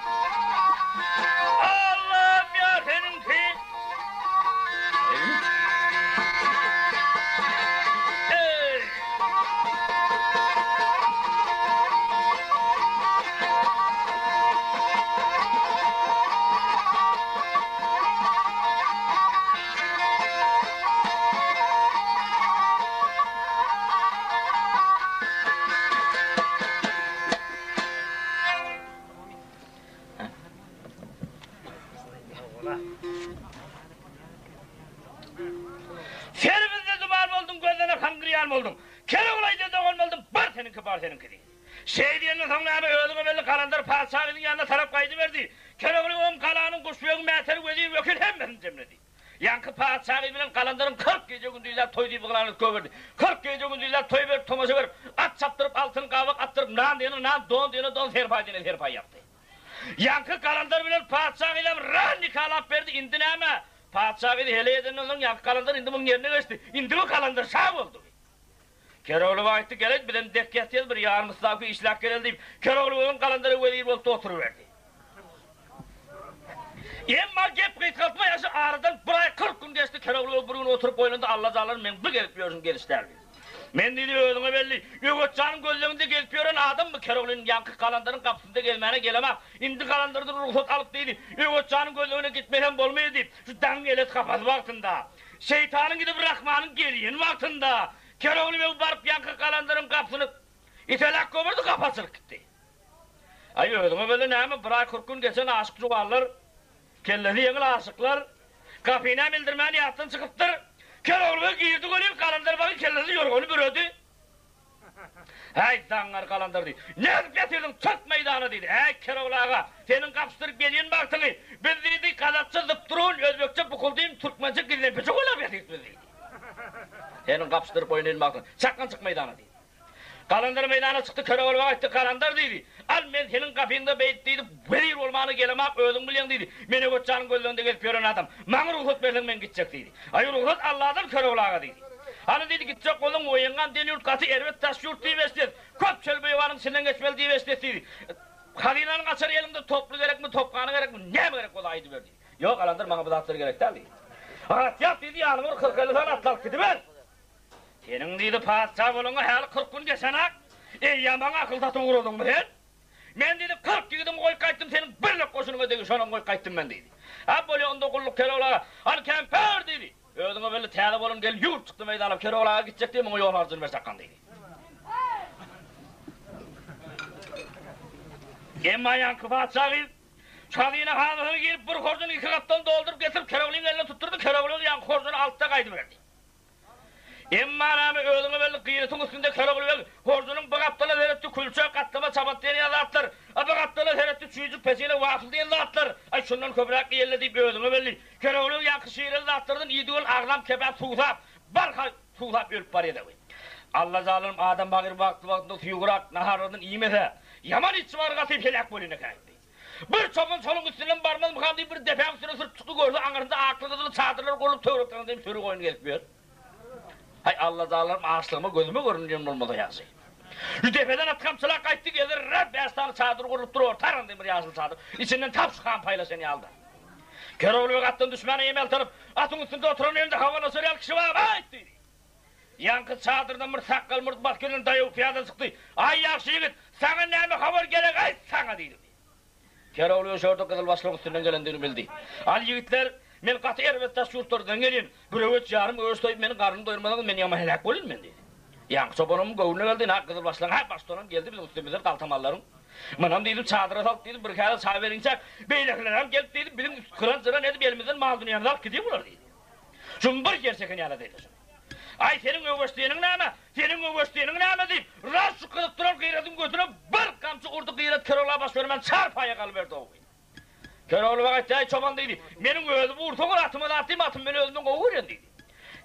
Speaker 5: Allah'ım ya seninki. Serimizde duman oldum, gözlerine kan kırıyan oldum. Kerevlay'da doğan oldum, bar seninki diye. Şey diyenin sonra abi öldüğü belli kalandır padişahının yanına taraf kaydı verdi. Kerevlay'ın kalanın kuşluğun mehteri gözüyü vekil hem benim cemredi. Yankı padişahı bilen kalandırın 40 gece gündüzler toy deyip kılanı köverdi. 40 gece gündüzler toy verip tomaşı verip at çaptırıp altın kavak attırıp nan diyene nan don diyene don serpay diyene serpay yaptı. Yankı kalandır bilen padişahı ile ran nikahlap verdi indi neyme. Padişahı hele edenden yankı kalandır indi bunun yerine geçti. İndi bu kalandır sağ oldu. Keroğlu vakti geldi, bilen dekkiyatıyız bir yarımızdan bir işlak geldi deyip, Keroğlu'nun kalanları verir oldu oturuverdi. Emma gep kıytkaltma yaşı ağrıdan buraya 40 gün geçti, Keroğlu bugün oturup oynandı, Allah zallarım men bu gelip görürsün gelişlerdi. Men dedi ödüğüne belli, Yogotcan'ın gözlerinde gelip gören adam mı Keroğlu'nun yankı kalanların kapısında gelmene gelemem. İndi kalanlardan ruhsat alıp dedi, Yogotcan'ın gözlerine gitmeden olmuyor deyip, şu dangelet kapadı vaktinde. Şeytanın gidip Rahman'ın geliyin vaktinde. Keroğlu ve barıp yankı kalanların kapısını itelak kovardı, kapatılık gitti. Ay ödüğüne belli neyme, bırak 40 gün geçen aşık cuvallar, kelleli yengil aşıklar, kapıyla bildirmeyen yattın çıkıptır. Keroğlu'ya girdi golüm, kalanlar bakın kellesi yorgunu bürödü. Hey zangar kalanlar dedi, ne edip getirdin Türk meydanı dedi. Hey Keroğlu ağa, senin kapıştırıp geliyin baktın. Biz dedi kazakçı zıptırın, Özbekçe bukuldayım, Türkmençe gizlen, bir çok olab yatıyız biz dedi. Senin kapıştırıp oynayın baktın, sakın çık meydana dedi. Kalanlar meydana çıktı, Keroğlu ağa etti, kalanlar dedi. Al men senin kapında beyt dedi, verir olmanı gelemek, öldün bilen dedi. Mene Gökçan'ın gözlerinde gelip gören adam, bana ruhsat versen ben gidecek dedi. Ay ruhsat Allah'dan Keroğlu ağa dedi. Hani dedi gidecek olun oyangan deni yurt katı ervet taş yurt diye beslet. Köp çelbeyi varın içinden geçmeli diye beslet dedi. Halinanın açar elinde toplu gerek mi, topkanı gerek mi, ne mi gerek olaydı verdi. Yok alandır bana bu dağıtları gerek değil. At yap dedi yanımır 40-50'den atlalık gidiver. Senin dedi padişah olunga hali 40 gün geçenak. Yaman akıl tatı uğradın mı sen? Men dedi 40 gidim koy kayttım senin birlik koşunuma dedi şonun koy kayttım ben dedi. Ha böyle 19'luk Keroğlu ağa, hani kemper dedi. Ödüğüne böyle teyade bolun gel yurt çıktı meydana Keroğlu ağa gidecek diye bana yol harcını versakkan dedi. Emma yankı padişahı, Şadiyine hanımını gelip bir korzunu 2 kaptan doldurup getirip Keroğlu'nun eline tutturdu, Keroğlu'nun yankı korzunu altta kaydı verdi. Emma rağmen ödüğüne böyle kıyırtın üstünde Keroğlu ve korzunun bir kaptana veretti, külçe katlama çabat diye atlar. Bir kaptana veretti, çuyucuk peşiyle vafıl diye atlar. Ay şundan köbrak yerle deyip ödüğüne böyle Keroğlu'nun yankı şiirle atlardın, iyidüğün ağlam kebap tuğlap, barka tuğlap ölüp var yedi. Allah zalim adam bağır vaktında fiyurak naharladın iyi meze. Yaman içi var katayıp helak boyuna kaydı. Bir çoban solun üstünden barmaz mı kaldı bir depen üstüne sırt çıktı gördü. Ankara'da aklıda çadırlar koyup tövrekten deyip sürü koyun gelip bir. Hay Allah zalim ağaçlığıma gözüme görünüyorum olmadı yazı. Şu tepeden atkamçılar kayıttı gelir. Rab Erstan'ı çadır kurup duruyor. Tarın demir yazılı çadır. İçinden tap çıkan payla seni aldı. Keroğlu'ya attın düşmanı yemel tanıp atın üstünde oturan elinde havana söyleyen kişi var. Hayt dedi. Yankı çadırdan mırt sakkal mırt bakının dayı piyada çıktı. Ay yakşı yigit sana neyme haber gerek ay sana dedi. Keroğlu'ya şorda kızıl başlık üstünden gelendiğini bildi. Al yigitler men katı ervet taş yurtlardan gelin. Bir öğüt yarım öğüt doyup benim karnımı doyurmadan men yama helak olayım ben dedi. Yankı çobanımın gövrüne geldi ha kızıl başlık ha baştonum geldi bizim üstümüzden kaltamallarım. Manam dedim çadıra salt dedim bir kere çay verince beyleklerim gelip dedim bizim kıran sıra edip elimizden mal dünyanı alıp gidiyor bunlar dedi. Şun bir gerçekten yana dedi. Ay senin öveştiğinin neyme? Senin öveştiğinin neyme deyip rast şu kılıp duran gıyretin götüne bir kamçı urdu gıyret Keroğlu'ya baş vermen çarpaya kalıverdi o. Keroğlu vakit ay çoban dedi. Benim özümü urtuğun atımı da atayım atım beni özümden kovuyor dedi.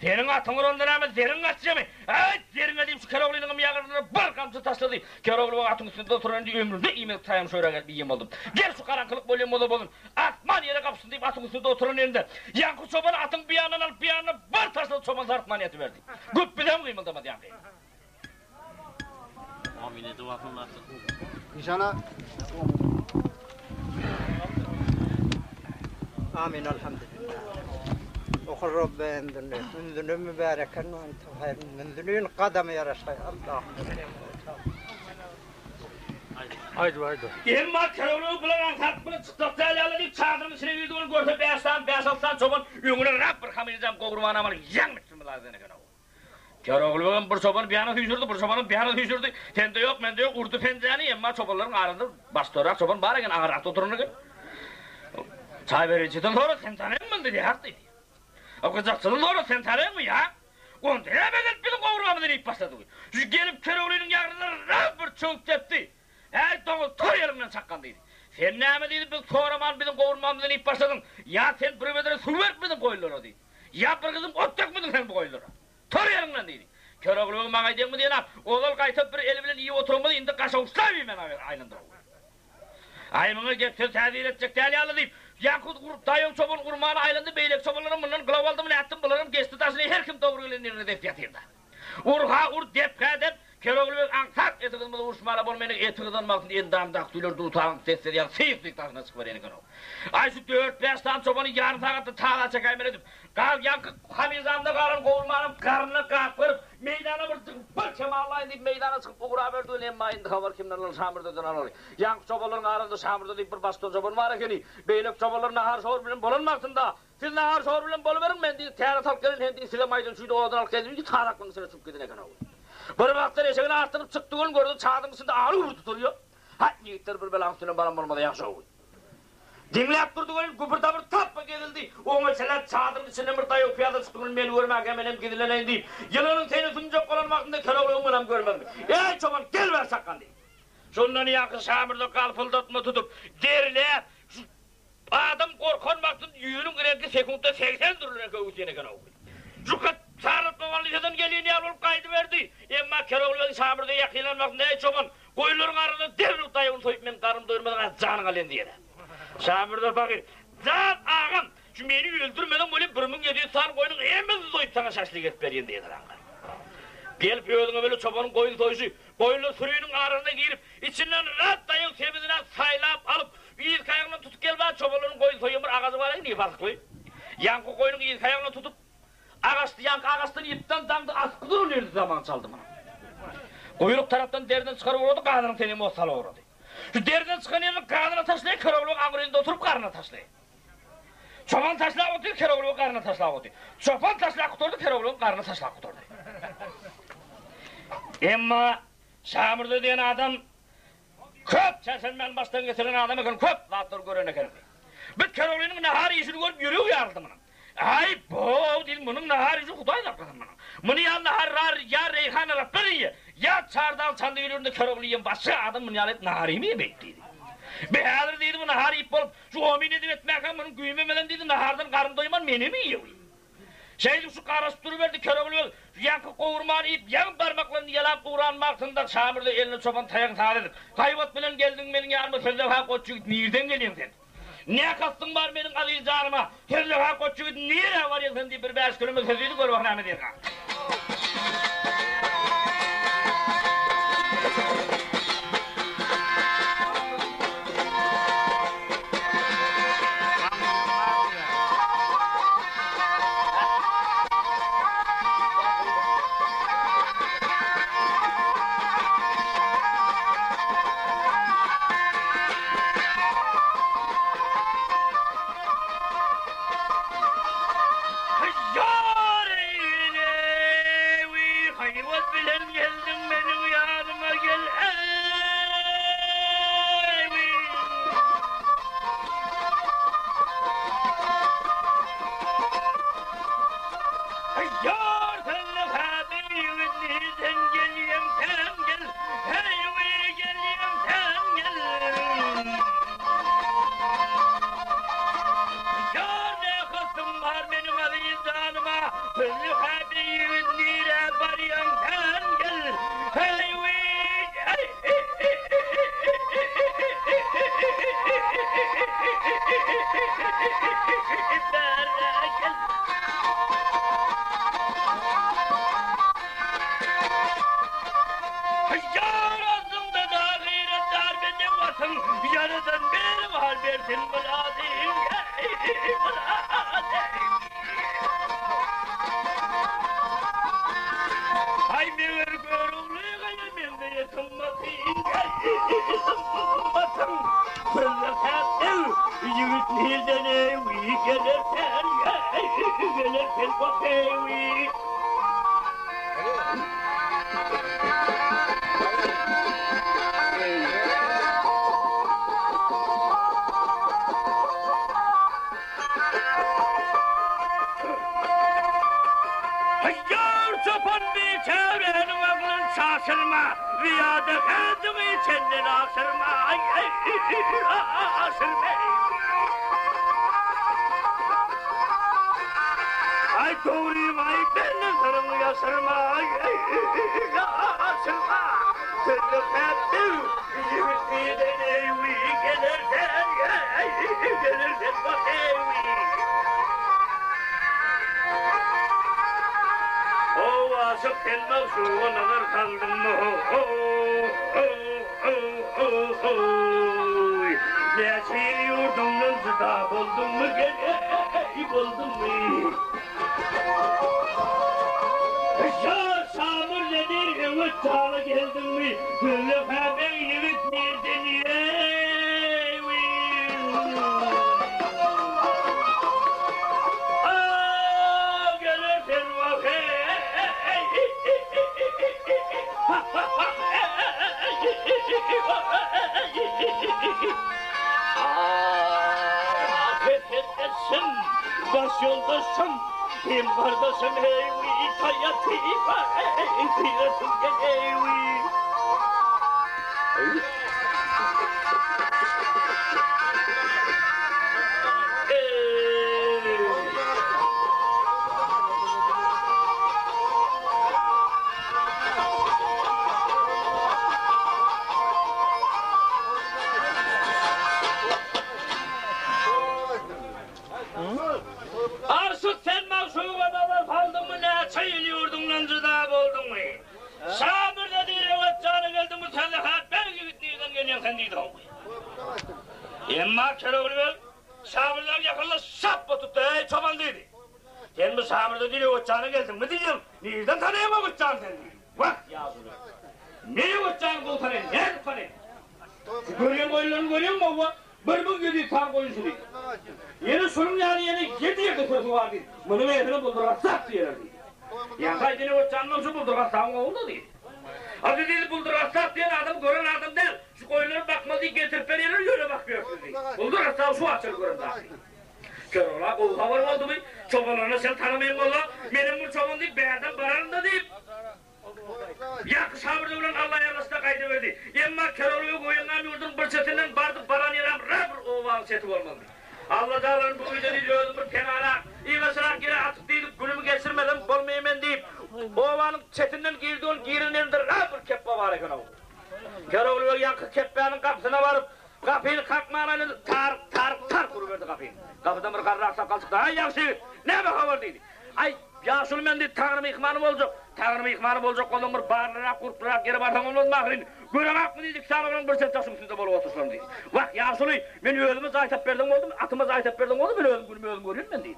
Speaker 5: Senin atın oranda neyme? Senin atacağım. Ay senin edeyim şu Keroğlu'nun yağırına bir kamçı tasladı. Keroğlu atın üstünde oturan diye ömrümde iğme tayım şöyle bir yiyem oldum. Gel şu karanlık bolyum oldum. Atman yere kapsın deyip atın üstünde oturan elinde. Yankı çoban atın bir yandan alıp bir yandan bir tasladı çoban zartman yatı verdi. Güp bir de mi kıymıldamadı yankı?
Speaker 4: Amin edi vakın nasıl?
Speaker 6: İnşallah.
Speaker 2: Amin elhamdülillah. Okur Rabbi endünü. Endünü mübareken ve ente hayr. Endünün kademi yaraşay. Allah.
Speaker 1: Haydi haydi.
Speaker 5: Emma Keroğlu'yu bulan tatmını çıktık değerli deyip çadırın içine girdiğini görse 5 çoban önüne rap bir kameracağım kovurmağına amalı yanmışsın mı lazım o. Keroğlu'nun bir çobanı bir yana hücürdü, bir çobanın bir yana hücürdü. Sende yok, mende yok, urdu penceğini Emma çobanların ağrında bastırarak çoban bari gen ağırakta oturunu gen. Çay vericiden sonra sen tanıyın mı dedi, hak dedi. O kızakçının sonra sen tanıyın mı ya? Onu dene gelip bizim kovurmağımı deyip başladı. Şu gelip Keroğlu'nun yanında rap bir çölt tepti. Hey doğru tor yerimden çakkandıydı. Sen ne mi dedi biz soğraman bizim kovurmamızdan ip başladın. Ya sen bir bedere su vermedin koyullara dedi. Ya bir kızım ot dökmedin sen bu koyullara. Tor yerimden dedi. Keroğlu'nun bana diyen mi diyen oğul kaytıp bir eli bilen iyi oturmadı indi kaşa uçlayayım ben aynında. Aymını getir tedil edecek değerli alı deyip Yankut dayım çoban kurmağına aylanda beylek çobanlarım bundan kılav aldım ne attım bularım geçti taşını her kim doğru gelenlerine def yatırdı.
Speaker 4: Urha ur depka dep Keroğlu antak etigizmede uruşmala bolmayın etigizden maqsın endam daqtıylar dutağın testler ya seyflik taşına çıkıver eni kanal. Ay şu 4-5 tane çobanı yarım saatte tağa çekayım edip gal yankı hamizamda kalın kovulmanım karnına kapırıp meydana bir çamallayın deyip meydana çıkıp uğra verdiğin emmayın haber kimlerle şamırda dönen oluyor. Yankı çobaların arasında şamırda deyip bir baston çoban var ekeni. Beylek çobaların nahar şor bilen bulunmaksında. Siz nahar şor bilen boluverin men deyip teyarat alıp gelin hem deyip silemaydın şuydu oğlan alıp gelin. Taraklığın içine çıkıp gidin eken oluyor. Bir vakitler eşeğini arttırıp çıktığını gördüm, çağdın içinde ağrı vurdu duruyor. Hatta yiğitler bir belanın üstüne baran olmadı yakşı oldu. Dinleyip durduğunu güpürtabır tapma gelildi. O mesele çağdın içinde bir dayı piyada çıktığını beni görmek hemen gidilen deyip. Yılının seni tuncak olan vaktinde Keroğlu'nun bana görmedim. Ey çoban gel ver sakkan deyip. Şundan yakın şamırda kalfıldatma tutup derileyip. Adam korkan vaktinde yüğünün rengi sekundda 80 dururken kövüsüne kan oldu. Şu kat sarıtma valideden gelini alıp kaydı verdi. Emma Keroğlu'nun şamırda yakılan ne çoban koyunların arasında derli dayıvını soyup ben karım doyurmadan canın alen diye de. Şamırda bakır, zat ağam şu beni öldürmeden böyle 1700 tane koyunun hemen soyup sana şaşlık et vereyim diye de langar. Gelip yoluna böyle çobanın koyun soyusu, koyunlu sürüğünün ağrına girip içinden rahat dayın sevizinden saylap alıp ilk ayağından tutup gel bana çobanların koyun soyuyor bir ağacı var ya niye farklı? Yankı koyunun ilk ayağından tutup yankı ağaçtan ipten damdı askıdır nerede zaman çaldı bana. Kuyruk taraftan deriden çıkarıp uğradı, kadının tenimi o sala uğradı. Şu deriden çıkan yerini kadına taşlayıp Keroğlu'nun ağırında oturup karnına taşlayıp. Çoban taşlayıp oturup Keroğlu'nun karnına taşlayıp oturup. Çoban taşlayıp oturdu Keroğlu'nun karnına taşlayıp oturdu. Ama Şamırda diyen adam köp çeşenmen baştan getiren adam ekan köp zatları gören ekan. Bir Keroğlu'nun nahar işini görüp yürüyor yarıldı bana. Ay bu dedim bunun nahar işi Kuday'da arkadaşım bana. Bunu ya nahar ya reyhan Rabberiye ya çardal çandı yürüyordu Keroğlu'nun başı adam bunu alıp naharimi bekliydi. Behadır dedi bu nahar ip olup şu homini edip etmeyken bunun güymemeden dedi nahardan karın doyman meni mi yiyor? Şeydi şu karası duruverdi Keroğlu yankı kovurman ip yan parmaklarını yalap uğranmaktında Şamırda elini çoban tayan sağladı. Kaybat bilen geldin benim yarıma Terlevha koçu git nereden geliyorsun sen? Ne kastın var benim aziz canıma? Terlevha koçu git nereye varıyorsun diye bir 5 kilometre sözüydü gör bakın Ahmet Erkan.
Speaker 5: sen mavşuğa nazar kaldın mı? Ne şiir yurdunun zıda buldun mu? Buldun mu? Ya Samur nedir? Evet çağla geldin mi? Güllü ben yivit nereden gelirsin vakit. Affedersin, baş yoldaşım, hem kardeşim heyvi, hayatı var, kıyasın gel heyvi. Arsız sen mavşuğu kadar kaldın mı ne çayılıyordun lan cıda buldun mu? Samır'da değil evet canı geldin mi sen de ha ben gibi neyden geliyorsun sen neydi o? Emma Keroğlu ver Samır'dan yakınla şap mı tuttu ey çoban dedi. Sen bu Samır'da değil evet canı geldin mi diyeceğim. Nereden tanıyamam evet canı sen dedi. Bak yazılı. Ne evet canı bul tanıyın nerede tanıyın? Görüyor mu oyunlarını görüyor mu baba? Bir gidiyor tam koyuncu değil. Yeni sorun yani yeni 7 yılda sözü vardı. Bunu meyvene buldurarsak diyorlardı. Yani kaydını o canmamsı buldurarsak oldu değil. Adı değil buldurarsak diyen adam gören adam değil. Şu koyunlara bakmadı getirip veriyorlar yöne bakmıyorsun değil. Buldurarsak şu açır gören daha değil. Kör ola o havar oldu mu? Çobanlarına sen tanımayın ola. Benim bu çoban değil beğendim baranım da değil. Yakı sabırda ulan Allah yarasına kaydı verdi. Emma Keroğlu'yu koyundan yurdun bir setinden bardı baran yaram rabır oval seti olmalı. Allah dağların bu yüzden iliyordum bir kenara. İğnesine gire atıp deyip günümü geçirmeden bolmayayım deyip ovalın setinden girdiğin girinlerinde rabır keppe var eken o. Keroğlu'yu yankı keppenin kapısına varıp kapıyı kalkmayana tar kuruverdi kapıyı. Kapıdan bir karı aksa kalçıktı. Ay yakşı ne be haber dedi. Ay yaşlı ben de tanrımı yıkmanım olacak. Tanrımı yıkmanım olacak olan bir bağırarak kurtularak geri bardan olmaz mahrin. Göremek mi dedik sağlamın bir set yaşım üstünde bolu otursam dedi. Bak yaşlı ben ölümü zaytap verdim oldum. Atıma zaytap verdim oldum. Ben ölüm görüyorum ben dedi.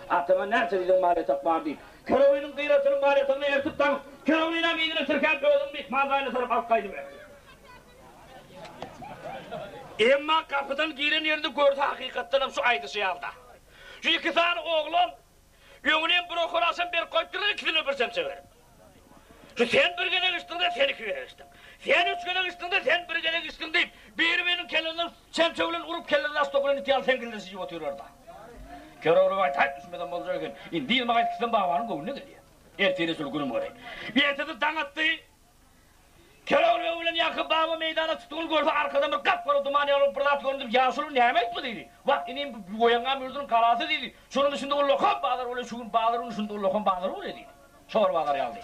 Speaker 5: Atıma nerede dedim maalesef var değil. Keroğlu'nun kıyırasının maalesefini ertipten Keroğlu'yla midine tırken ölüm yıkmaz aynı taraf halkaydı be. Emma kapıdan giren yerinde gördü hakikatten şu aydısı yalda. Şu iki tane oğlan yönünen brokolasın bir koyduğunu ikisini bir severim. Şu sen bir gene içtin de sen iki gene içtin. Sen üç gene içtin de sen bir gene içtin deyip benim kellenden semçevlen urup kellenden astokulun itiyal sen gilesi gibi oturuyor orada. Keroğlu var tayt düşmeden bolacakken indi ilmak etkisinden bağvarın kovunu geliyor. Erteğine sülgünüm orayı. Bir ertede dağıttı. Keroğlu ve ulan yakıp bağımı meydana tuttuğunu gördü arkadan bir kapkara dumanı alıp pırlat göründüm. Yaşılın yemek mi dedi. Bak ineyim boyangan mürdünün kalası dedi. Şunun dışında o lokan bağlar öyle şunun bağların dışında o lokan bağlar öyle dedi. Şor bağlar yaldı.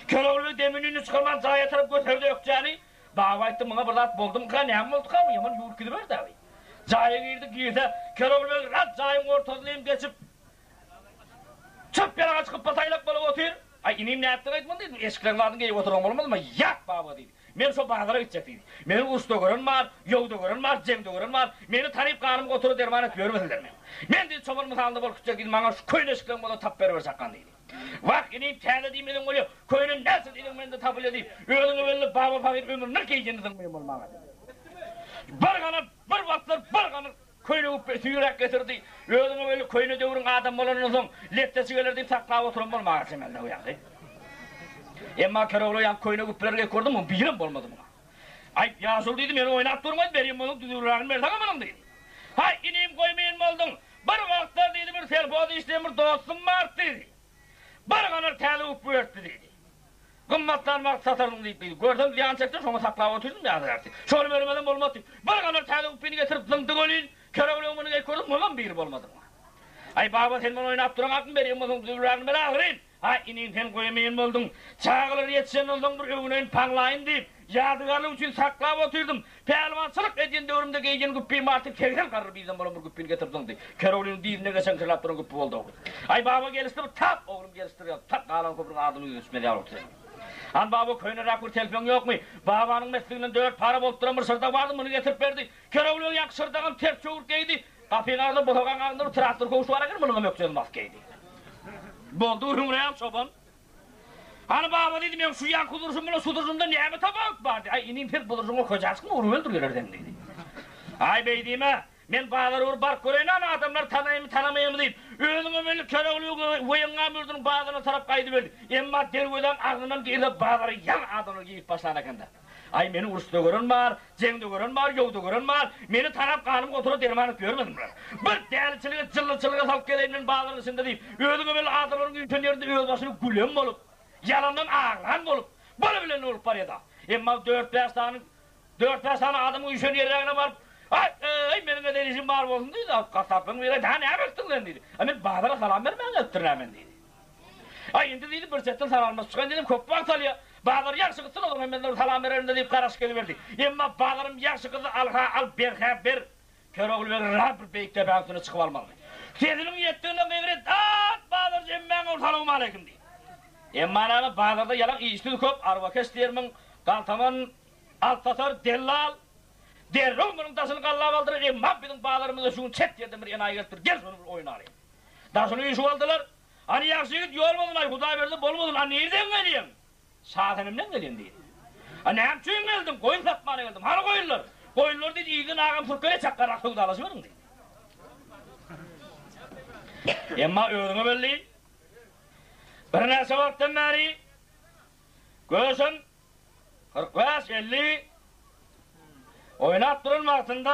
Speaker 5: Keroğlu deminini çıkarman zaya taraf götürdü yokcağını. Bağ bayttı bana pırlat buldum ka neyem oldu ka yaman yurt gidiverdi abi. Zaya girdi Keroğlu ve rat zayın ortalayayım geçip çıp yarağa çıkıp pataylak balık otur. Ay ineyim ne yaptın aytman dedim. Eskilerin adını gelip oturan olmadı mı? Yak baba dedi. Men şu bağlara gidecek dedi. Menin usta görün var, yolda görün var, cemde görün var. Meni tanıyıp kanımı oturup dermanı görmediler men. Men dedi çobanımı tanıdı bol küçük dedi. Bana şu köyün eskilerin bana tap veriver sakkan dedi. Bak ineyim tane diyeyim dedim oluyor. Köyünün nasıl dedim ben de tapılıyor deyip. Öğlünü böyle baba fakir ömrüne giyeceğinizden benim olmama dedi. Bir kanır, bir vatlar, bir kanır. Köyünü tüyürek getirdi. Öğlünü böyle köyünü dövürün adam olanınızın lettesi gelir deyip sakla oturun olmama sen de uyandı. Emma Keroğlu yan köyüne güplerle kurdum mu birim olmadı buna. Ay yaşıl dedi beni oynat durmaydı vereyim onu düdürlerini verdik amanım dedi. Hay ineyim koymayın mı oldun? Bir vakitler dedi bir telefonu işte bir dostum var dedi. Bir kanır teli upu örttü dedi. Kımmatlar mak satarım deyip gördüm ziyan çekti sonra sakla oturdum ya derdi. Şöyle vermeden olmadı. Bir kanır teli upini getirip zıntı golün. Keroğlu onu kurdum mu lan bir olmadı mı? Ay baba sen bana oynat duran aklım vereyim onu düdürlerini ver ağırayım.
Speaker 4: Ay ininten koyamayın boldun. Çağılır yetişen oldun bir öğüneyin panglayın deyip yadıgarlık için saklap oturdum. Pehlivançılık edin dövrümde geygen güppeyim artık kevgen karır bizden bana bir güppini getirdin deyip. Keroğlu'nun dizine geçen kırlap duran güppü oldu. Ay baba geliştir tap oğlum geliştir ya. Tap kalan köprünün adını yüzüsmedi yavrum. Han baba köyüne rakır telefon yok mu? Babanın mesleğinden 4 para bolup duran bir sırda vardı bunu getirip verdi. Keroğlu'nun yak sırdağın ters çoğurkeydi. Kapıyın ağzını boğan ağzını traktör koğuşu var akır bunun yok maskeydi. Boldu uyumlayan çoban. Hani baba dedim ya şu yan kudursun bunu sudursun da niye mi tabak vardı? Ay inin pek bulursun o kocarsın uğru öldürüyorlar dedi. Ay beydiğim ha. Ben bağları uğur bark göreyim ama adamlar tanımayayım deyip. Öğünümü böyle köre oluyor uyunğa mürdünün bağlarına taraf kaydı verdi. Emma dergöden ağzından gelip bağları yan adamı giyip başlanakında. Ay beni urusta görün var, cengde görün var, yolda görün var. Beni taraf kanım oturup dermanıp görmedim ben. Bir değerlçiliğe çıllığa salıp geleyimden bağların içinde deyip. Öğünümü böyle adamların güntenlerinde öğün başını gülüm olup. Yalandan ağlan olup. Böyle bile ne olup var ya da. Emma 4-5 tane adamın uyuşun yerlerine var. Ay benim de denizim var olsun dedi. Kasapın bir daha ne yapıyorsun lan dedi. Ama bağlara salam vermeyen öttürülemen dedi. Ay indi dedi bir setten salamaz çıkan dedim köp var salya. Bağlar yakşı kızsın o zaman ben salam verelim deyip karaş geliverdi. Emma bağlarım yakşı kızı al berhe ber. Köroğlu ve Rabbir beyikte ben üstüne çıkıp almalı. Sesimin yettiğinden devret bağlar cemmen ortalığım aleyküm dedi. Emmana'nın bağlarda yalan iyişti köp arva kestiğimin kaltaman alt satar dellal. Derron bunun tasını kallab aldırır, emman bizim bağlarımızda şunu çet yerden bir enayi getir, gel şunu bir oyun arayın. Tasını yuşu aldılar, hani yakşı git yol olmadın, ay huda verdi bol olmadın, hani nereden geleyim? Saathanimden geleyim diye. Hani hem çöyün geldim, koyun satmana geldim, hani koyunlar? Koyunlar dedi, iyidin ağam fırkayla çakkar akılda alışı verin diye. Emma öğrünü belli, bir nese vaktin beri, göğsün, 45-50, oynat durun vaktinde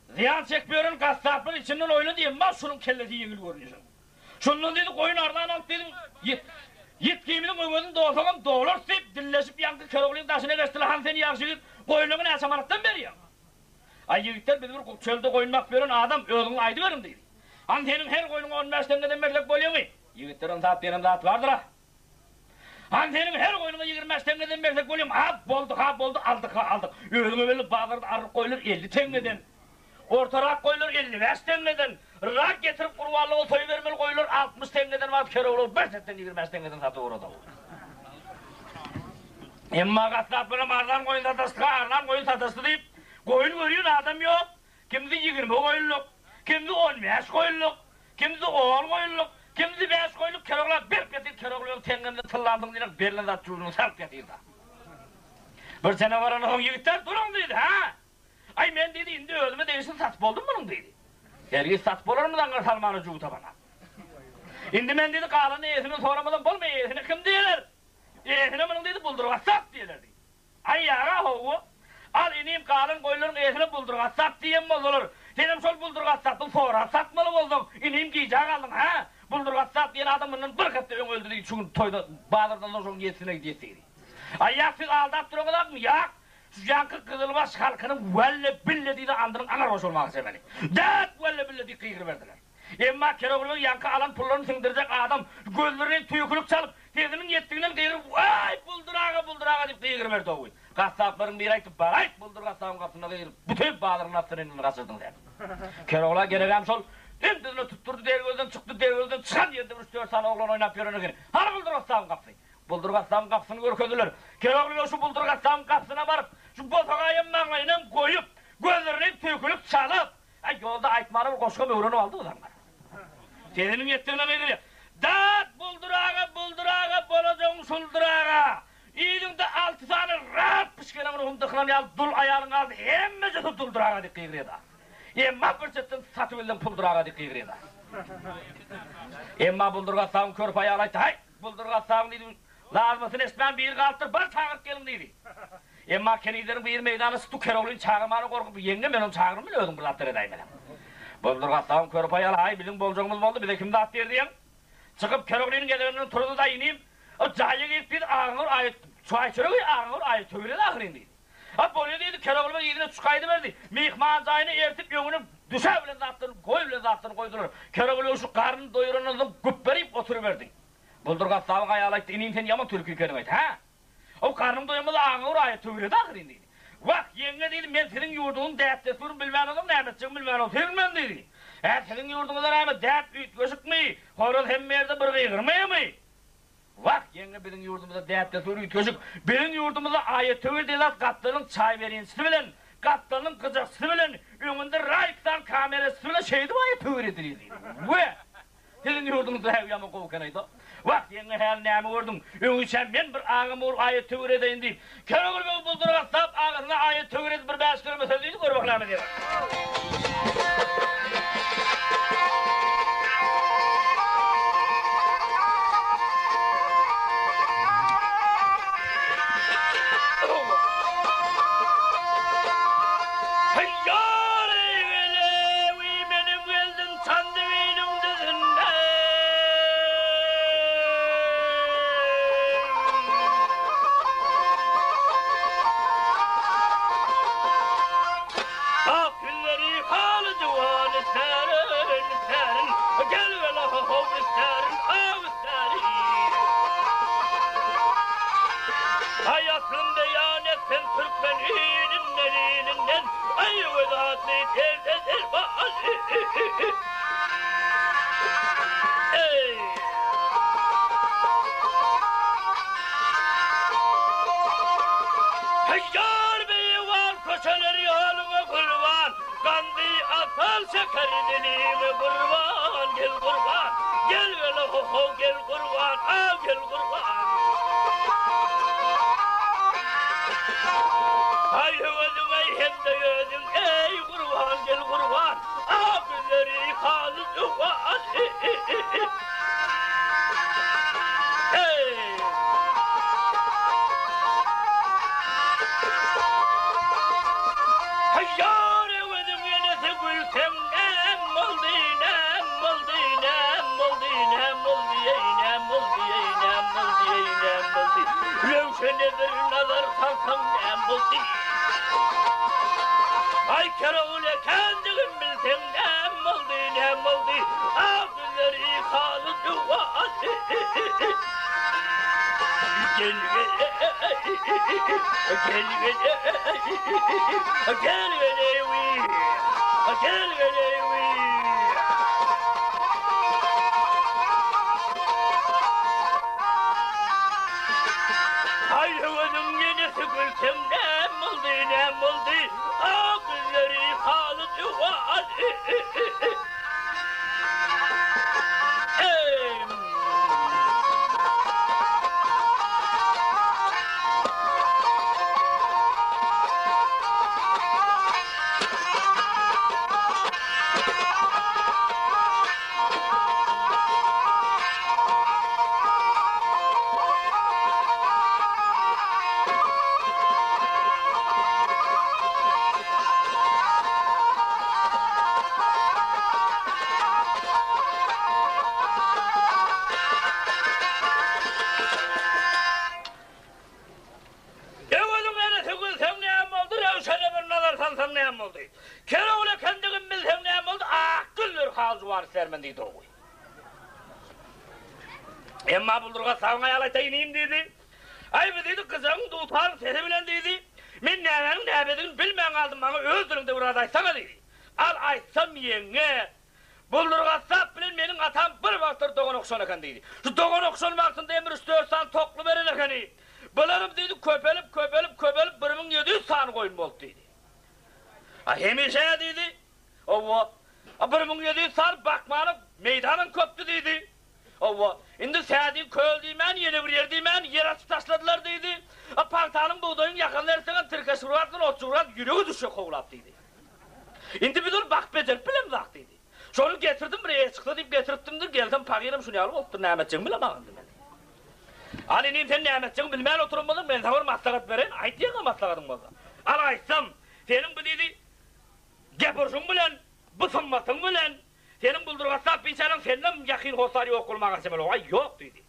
Speaker 4: ziyan çekmiyorun kasapın içinden oyunu diyeyim bak şunun kellesi yengil görünüyorsun. Şunun dedi koyun ardağın alt dedim yit giyiminin koymadın doğalsam doğulur deyip dilleşip yankı Keroğlu'nun taşına geçtiler han seni yakışık koyunluğun esamanattan veriyor. Ay yiğitler bir çölde koyunmak verin adam öğlünün aydı verin dedi. Han senin her koyunun 15 tengeden merlek boluyor mu? Yiğitlerin saat benim saat vardır ha. Han senin her koyununa 25 tengeden versek koyuyorum. Ha boldu aldık. Öğünü böyle bağlarda arı koyulur 50 tengeden. Orta rak koyulur 55 tengeden. Rak getirip kurvallı ol soyu vermeli koyulur 60 tengeden var Keroğlu 5 setten 25 tengeden satı orada. Emma kasaplarım ardan koyun satıstı deyip koyun görüyor adam yok. Kimdi 20 koyunluk, kimdi 15 koyunluk, kimdi 10 koyunluk. Kimdi 5 koyunluk Keroğlu'na bir getir Keroğlu'nun tengeninde tıllandım diye berlen at çocuğunu sarp getirdi. Bir sene var onun yiğitler durun dedi ha. Ay ben dedi indi öldüme değilsin satıp oldum bunun dedi. Dergi satıp olur mu da salmanı cuğuta bana. İndi ben dedi kalanı iyisini soramadan bulma iyisini kim diyorlar. İyisini bunun dedi buldurga sat diyorlar dedi. Ay yağa hoğu. Al ineyim kalan koyunların iyisini buldurga sat diyeyim olur. Senin sol buldurga sattım sonra satmalı oldum. İneyim giyeceğe kaldım ha. Buldurga sat diyen adamının bir katta ön öldürdü çünkü toyda bağlardan sonra yetsine gidesiydi. Ay yaksız aldat duran adam mı yak? Şu yankı kızılbaş halkının velle bille diye andırın anar hoş olmak seveni. Dat velle bille diye kıyır verdiler. Emma Keroğlu'nun yankı alan pullarını sındıracak adam gözlerine tüyükülük çalıp tezinin yettiğinden kıyırıp vay buldurağa deyip kıyır verdi o. Kasapların bir ayıktı baray buldurga sağım kapısına kıyırıp bütün bağların astırını rasırdın der. Keroğlu'a gereğim sol. Emdizini tutturdu dergözden çıkan yerde 3-4 tane oğlan oynap yörünü gene. Hani buldurgaçsağın kapısı? Buldurgaçsağın kapısını görködüler. Keroğlu şu buldurgaçsağın kapısına varıp şu botagayın mağlayla koyup gözlerine tüykülüp çalıp yolda aytmanı bir koşka öğrenip aldı adamlar. Senin yettiğine nedir ya? Dat buldurağa bolacağın suldurağa. İyiliğinde 6 tane rap pişkenemin humdıklarını al dul ayağını aldı. Hemmece tutuldurağa dik kıyırıyor da. Emma bir setten satıvelden puldurağa dik kıyırıyor da. Emma buldurgaçsağın körp ayağı alaydı. Hay buldurgaçsağın dedi. Lazmasını esmen bir kalktır bar çağırıp gelin dedi. Emma kendilerin bir meydanı sıtı Keroğlu'nun çağırmanı korkup yenge benim çağırımı biliyordum bu lattır edeyim benim. Buldurgaçsağın körp ayağı hay bizim bolcağımız oldu bir de kimde at der diyeyim. Çıkıp Keroğlu'nun gelirinin turunu da ineyim. O cahil giyip bir ağır ayet, çay çörüğü ağır ayet tövüyle de ağırın dedi. Ha böyle dedi Keroğlu'nun yedine çıkaydı verdi. Mihman cahini ertip yönünü düşe bile zattını koy bile zattını koydular. Keroğlu şu karnını doyurundan güppereyip oturuverdi. Buldurga sabık ayalaydı, inin sen yaman türkü ikenin aydı, ha? O karnım doyamadı ağına uğraya tövüredi ahırın dedi. Bak yenge dedi, ben senin yurdunun dəyətdesini bilmən oldum, nəhmetçin bilmən oldum, sevmən dedi. Senin yurdunuzda nəhmet dəyət üyt göşük mi? Horoz hem yerde bir kıygırmaya mı? Bak yenge bizim yurdumuzda dəyətdesini üyt göşük, bizim yurdumuzda ayet tövür deyilaz, katlarının çay verincisi bilen, katlarının kıcaksı bilen, önünde Rayk'tan kamerası bilen şeydi bu ayet tövür edildi. Ve sizin yurdunuzda hev yaman kovkanaydı. Bak yenge her neymi vurdun, önü sen ben bir ağım olur ayet tövür edeyim deyip, Kerogul Bey buldurga sap ağzına ayet tövür edip bir 5 kilometre deyip gör baklamı diyor.
Speaker 5: Hayatın beyan etsen Türkmeninin nerininden ay vedatlı terdedir bazı. Ey! Hayyar Bey var koşalar yoluna kurban, kandı atal şeker dilimi kurban, gel kurban, gel hele ho ho gel kurban, gel kurban. Ay gözüm ay hem de gözüm ey kurban gel kurban abileri kalı duvar hey hayyar gözüm yenesi gülsem nem oldu nem oldu nem oldu nem oldu nem oldu nem oldu nem oldu Rövşene bir nazar salsam nem oldu Ay Kerogul'e kendim bilsem nem oldu ağzları kalı duvar Gel Ay gözüm yenesi gülsem nem oldu ağzları kalı duvar Kerogul'e kendim bilsem nem oldu, güllür halcı var sermen deydi o. Emma buldurga savunga yalayta ineyim dedi. Ay bu dedi kızım tutan sesi bilen dedi. Men nevenin nebedini bilmeyen aldım bana öldürün de uradaysana dedi. Al aytsam yenge. Buldurga sap bilen menin atam bir vaktır doğan okşan eken dedi. Şu doğan okşan vaktında emir 3-4 san toklu verin ekeni. Bularım dedi köpelip 1700 san koyun oldu dedi. Hemişe dedi. Ova. 1700 san bakmanın meydanın köptü dedi. Ova. Indi sadi köl deymen, yeni bir yer deymen, yer açıp taşladılar dedi. Partanın buğdayın yakınlarsan tırkaş vurarsın, ot vurar, yüreği düşüyor kovulap dedi. Indi bir dur bak becer bilem zak dedi. Şonu getirdim buraya çıktı deyip getirttimdir, geldim pagirim şunu alıp oldu, nehmetçin bile bağındı beni. Annenim sen nehmetçin bilmeyen oturulmadın, ben sana maslahat veren, ait diye maslahatın oldu. Al aytsam, senin bu dedi, gepurşun bilen, bısınmasın bilen, senin buldurga sap biçenin senden yakın hosar yok olmağa sebep ol. Ay yok dedi.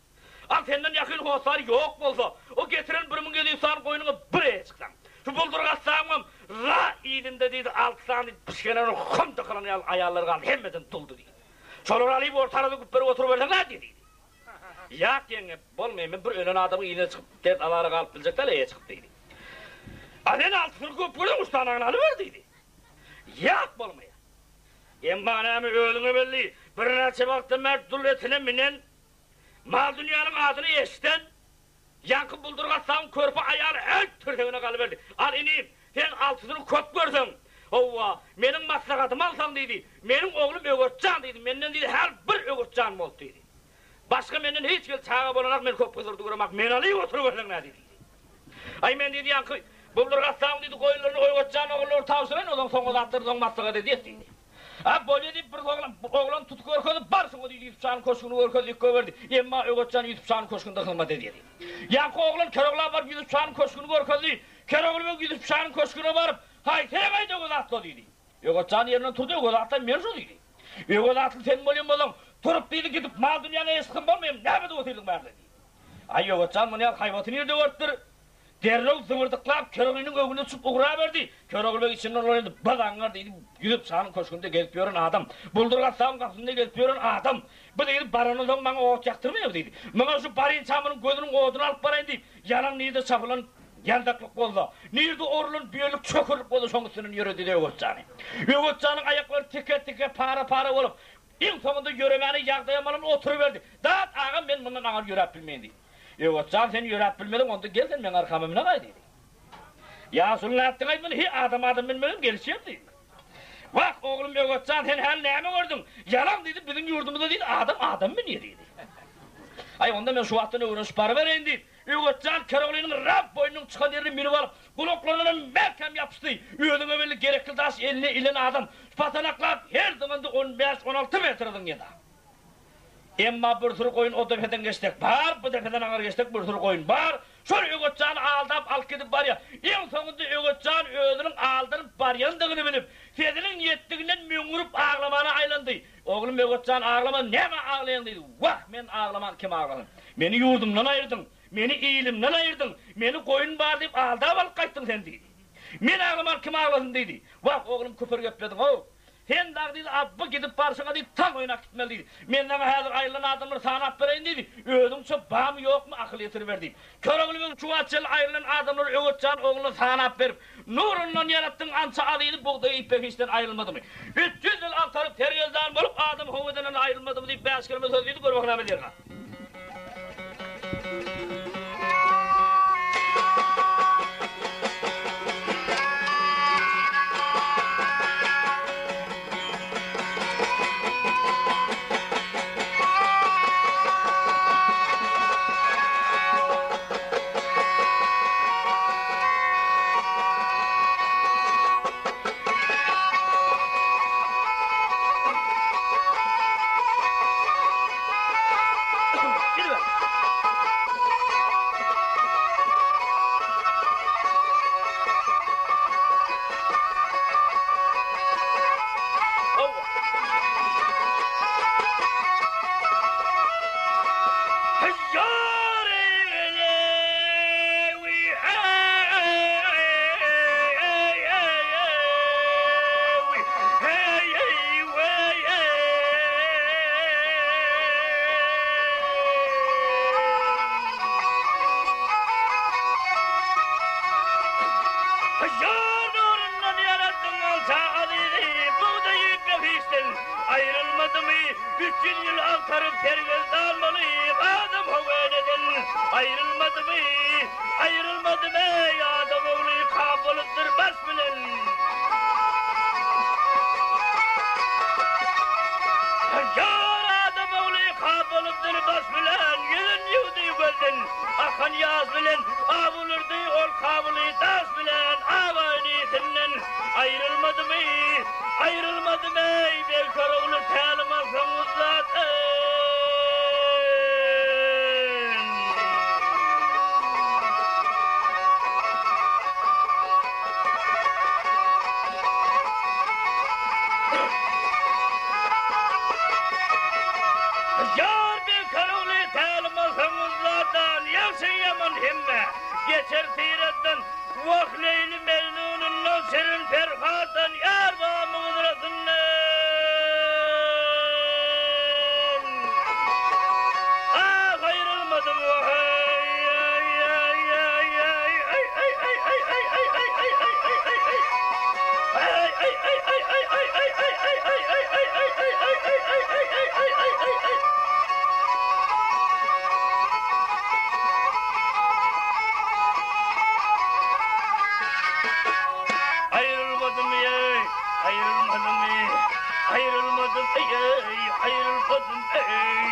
Speaker 5: Al senden yakın hosar yok olsa, o getiren 1700 san koyununu buraya çıksam. Şu buldurga sapım, ra iyilinde dedi, 6 sani pişkenen kum tıkılan ayarları kaldı, hemmeden doldu dedi. Şolur alayım ortalığı küpleri oturup versen ne dedi.
Speaker 4: Yak yenge bolmayın bir ölen adamı yine çıkıp dert alara kalıp bilecekler eye çıkıp deydi. Aden altını köpürün ustanağını alıverdiydi. Yak bolmaya. Emmanemi ölüne belli bir neçe baktı mert dulletine minen mal dünyanın adını eşten yankı buldurgatsam körpü ayarı el türtevine kalıverdi. Al ineyim sen altını köp gördün. Ova menin maslahatımı alsam deydi. Menin oğlum ögürtcan deydi. Menden deydi her bir ögürtcan oldu deydi. Başka menden hiç gel çağa bolanak men köp kızırdı kuramak. Men alayı oturuverdim ne deydi. Ay men deydi yankı buldurgatsam deydi koyunlarını ögürtcan oğulları tavsırayın odan sonra attırdın maslahat deydi. Ha böyle deyip bir oğlan tutuk örködü barsın o deydi Yusufçan'ın koşkunu örködü yükü verdi. Emma Ögürtcan Yusufçan'ın koşkunda kılma dedi. Yankı oğlan Keroğlan var Yusufçan'ın koşkunu örködü. Keroğlan Yusufçan'ın koşkuna varıp hay sen haydi Ögürtcan atla dedi. Ögürtcan yerinden turdu Ögürtcan atla merzu dedi. Ögürtcan atla sen molin bolun turup deydi gidip mal dünyana eskin bolmayayım ne bedi oturdun bari dedi. Ay Ögürtcan bunu ya hayvatını yerde örttür. Derlok zıvırdıklap Keroğlan'ın ögünü çıp uğra verdi. Keroğlan içinden olaydı badanlar deydi. Yüzüp sağın koşkunda gelip görün adam. Buldurgat sağın kapısında gelip görün adam. Bu deydi baranıdan bana oğut yaktırmıyor deydi. Bana şu barayın çamının gözünün oğudunu alıp barayın deyip. Yalan neydi çapılan yandaklık oldu. Neydi orulun büyülük çökürlük oldu sonuçsunun yürü dedi Ögürtcan'ı. Ögürtcan'ın ayakları tike para olup. En sonunda yürümeni yağdayamanın oturuverdi. Dağıt ağam ben bundan ağır yürüp bilmeyin deydi. Ögürtcan sen yürüp bilmedin onda gel sen ben arkamı mine kay dedi. Ya sulun attın ay bunu hi adam bilmedim gelişeyim deydi. Bak oğlum Ögürtcan sen her neyimi gördün? Yalan dedi bizim yurdumuzda değil adam mı niye dedi. Ay onda ben şu vaxtın öğrenç para vereyim deyip. Ögürtcan Keroğlan'ın rab boynunun çıkan yerini minip alıp kulaklarının merkem yapıştı. Öğüdüne belli gerekli taş eline ilen adam. Patanaklar her zamanda 15-16 metreden yedi. Emma bir sürü koyun o tepeden geçtik var, bu tepeden ağır geçtik bir sürü koyun var. Şöyle Ögürtcan'ı aldap alıp gidip var ya. En sonunda Ögürtcan öğünün aldırıp var yanındığını bilip. Fedinin yettiğinden müngürüp ağlamana aylandı. Oğlum Ögürtcan ağlama ne mi ağlayan dedi. Vah men ağlaman kim ağladın? Beni yurdumdan ayırdın. Beni iyilimden ayırdın. Beni koyun var deyip aldap alıp kaçtın sen dedi. Men ağlaman kim ağladın dedi. Vah oğlum küfür göpledin o. Hen dağ dedi, abba gidip barsana dedi, tam oynak gitmeli dedi. Menden hazır ayrılan adamları sana apvereyim dedi. Ödümse bağım yok mu akıl yetiriver deyip. Keroğlan'ın çuvatçıl ayrılan adamları Ögürtcan oğlunu sana apverip. Nurundan yarattın ança adıydı, buğdayı ipek işten ayrılmadı mı? 300 yıl aktarıp tergezden bulup adam hovudından ayrılmadı mı deyip 5 kelime söz dedi, görmek ne bilir.
Speaker 5: Ayrılmadı mı? 300 yıl aktarıp tergözde almalıyım adam hovededen. Ayrılmadı mı? Ayrılmadı mı? Adam oğlu kabalıktır bas bilen. Yar adam oğlu kabalıktır bas bilen. Yüzün yuhduyu gözden. Akan yaz bilen. Avulurdu ol kabulü das bilen. Ağayını senden. Ayrılmadı mı? Ayrılmadı mı? Ben Keroğlu tanımasam zaten. Yar ben Keroğlu tanımasam zaten. Yaksın yaman himme. Geçer siretten. Vah Leyli Mecnun'un serin ferhattan yar bağımı kudretinde. Ah hayır fazın ey hayır fazın ey.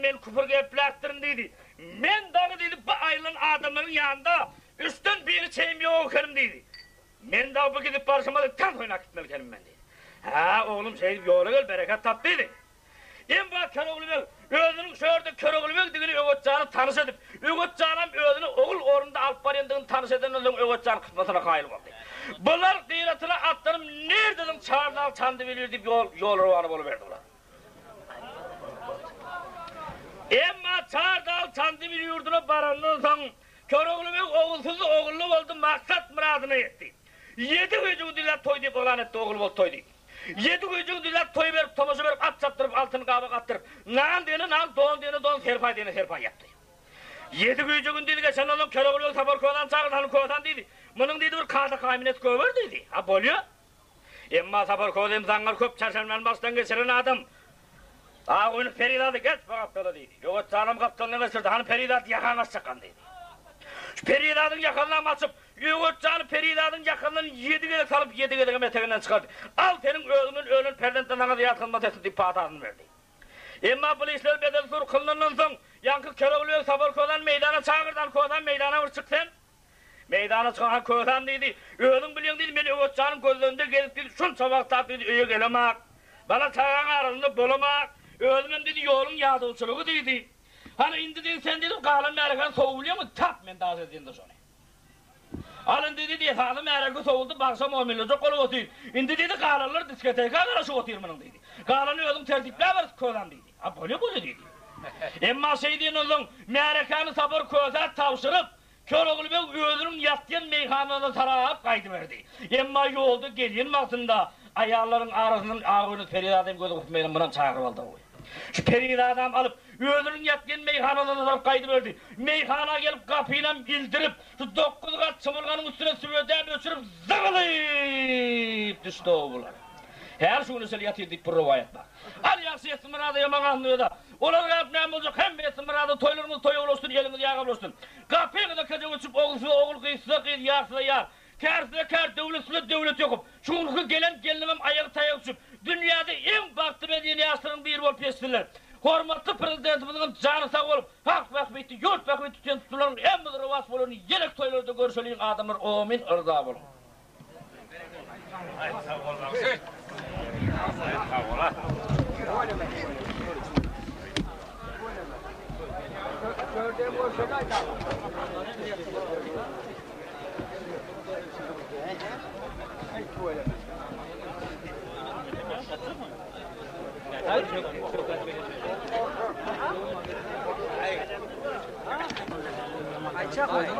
Speaker 5: Men küfür geplertirin dedi. Men dağı dedi bu aylın adamların yanında üstün bir şeyim yok okarım dedi. Men dağı bu gidip barışamadı tam oynak gitmelikenim ben dedi. Ha oğlum şey yola gel bereket tap dedi. En bak kör oğlum yok. Özünün şöyle kör oğlum yok dedi. Öğütcanı tanış edip. Öğütcanım özünü oğul orunda alıp barındığını tanış eden onun öğütcanı kısmetine kayılıp oldu. Bunlar kıyıratına atlarım nerededim çağırdan çandı bilir deyip yol ruhanı boluverdi ulan. Emma Çardal Çandemir yurduna barandan son kör oğlum yok oğulsuz oğullu oldu maksat muradını etti. 7 gücü diler toy deyip olan etti oğul bol toy deyip. 7 gücü diler toy verip tomosu verip at çaptırıp altını kabak attırıp nan diyene nan don diyene don serpay diyene serpay yaptı. 7 gücü gün dedi geçen oğlum kör oğul yok sabır kovadan çağırdan kovadan dedi. Bunun dedi bir kağıda kayminet kovar dedi. Ha boluyor. Emma sabır kovadan zangar köp çarşanmanın baştan geçiren adam. Ağa onu Feridat'ı geç bakaptalı dedi. Yok canım kaptanına geçirdi. Hani Feridat yakana çıkan dedi. Feridat'ın yakanından açıp yok canım Feridat'ın yakanından 7 kere salıp 7 kere meteğinden çıkardı. Al senin ölün perdenden sana yatılma desin deyip pahatasını verdi. Emma polisler bedel sur kılından son yankı kere oluyor sabır kodan meydana çağırdan kodan meydana vur çıksın. Meydana çıkan kodan dedi. Ölün biliyorsun dedi. Ben yok canım gözlerinde gelip dedi. Şun sabahta dedi. Öyle gelemek. Bana çağıran arasında bulamak. Ölümün dedi yolun yağdılçılığı dedi. Hani indi dedi sen dedi kalın merakan soğuluyor mu? Tap men daha dediğinde sonra. Alın dedi diye kalın merakan soğuldu baksam o milyoca kolu otuyor. İndi dedi kalınlar diskoteka karşı otuyor bunun dedi. Kalını ölüm tertipler var kodan dedi. Ha böyle dedi. Emma şey diyen oğlum merakanı sabır koza tavşırıp kör oğlu ben ölürüm yattıyan meyhanada taraf kaydıverdi. Emma yoldu gelin altında ayarların arasının ağını Feridat'ım gözü kutmayalım buna çağırıp aldı o. Şu Feridat'ım alıp ölürün yatken meyhanada taraf kaydıverdi. Meyhana gelip kapıyla bildirip şu 9 kat çımırganın üstüne süveden öçürüp zıgılayıp düştü o bular. Her şunu söyle yatırdık bu rivayet bak. Al yaksı yesin bana da yaman anlıyor da. Onlar yapmayan olacak hem yesin bana da toylarımız toy oluşsun elimiz yağı oluşsun. Kapıyı da kaca uçup oğulsu oğul kıyısı kıyısı yaksı yar. Kârsıda kâr, devletsizde devlet yokum. Şunluku gelen gelinimim ayak tayak uçup. Dünyada en baktı medeniyatının bir bol pestirler. Hormatlı prezidentimizin canı sağ olup, hak vakbeti, yurt vakbeti tutan tutuların en müdürü vasf olun, yelek toylarda görüşleyin adamlar, amin, ırza olun.
Speaker 2: Ayça koydum.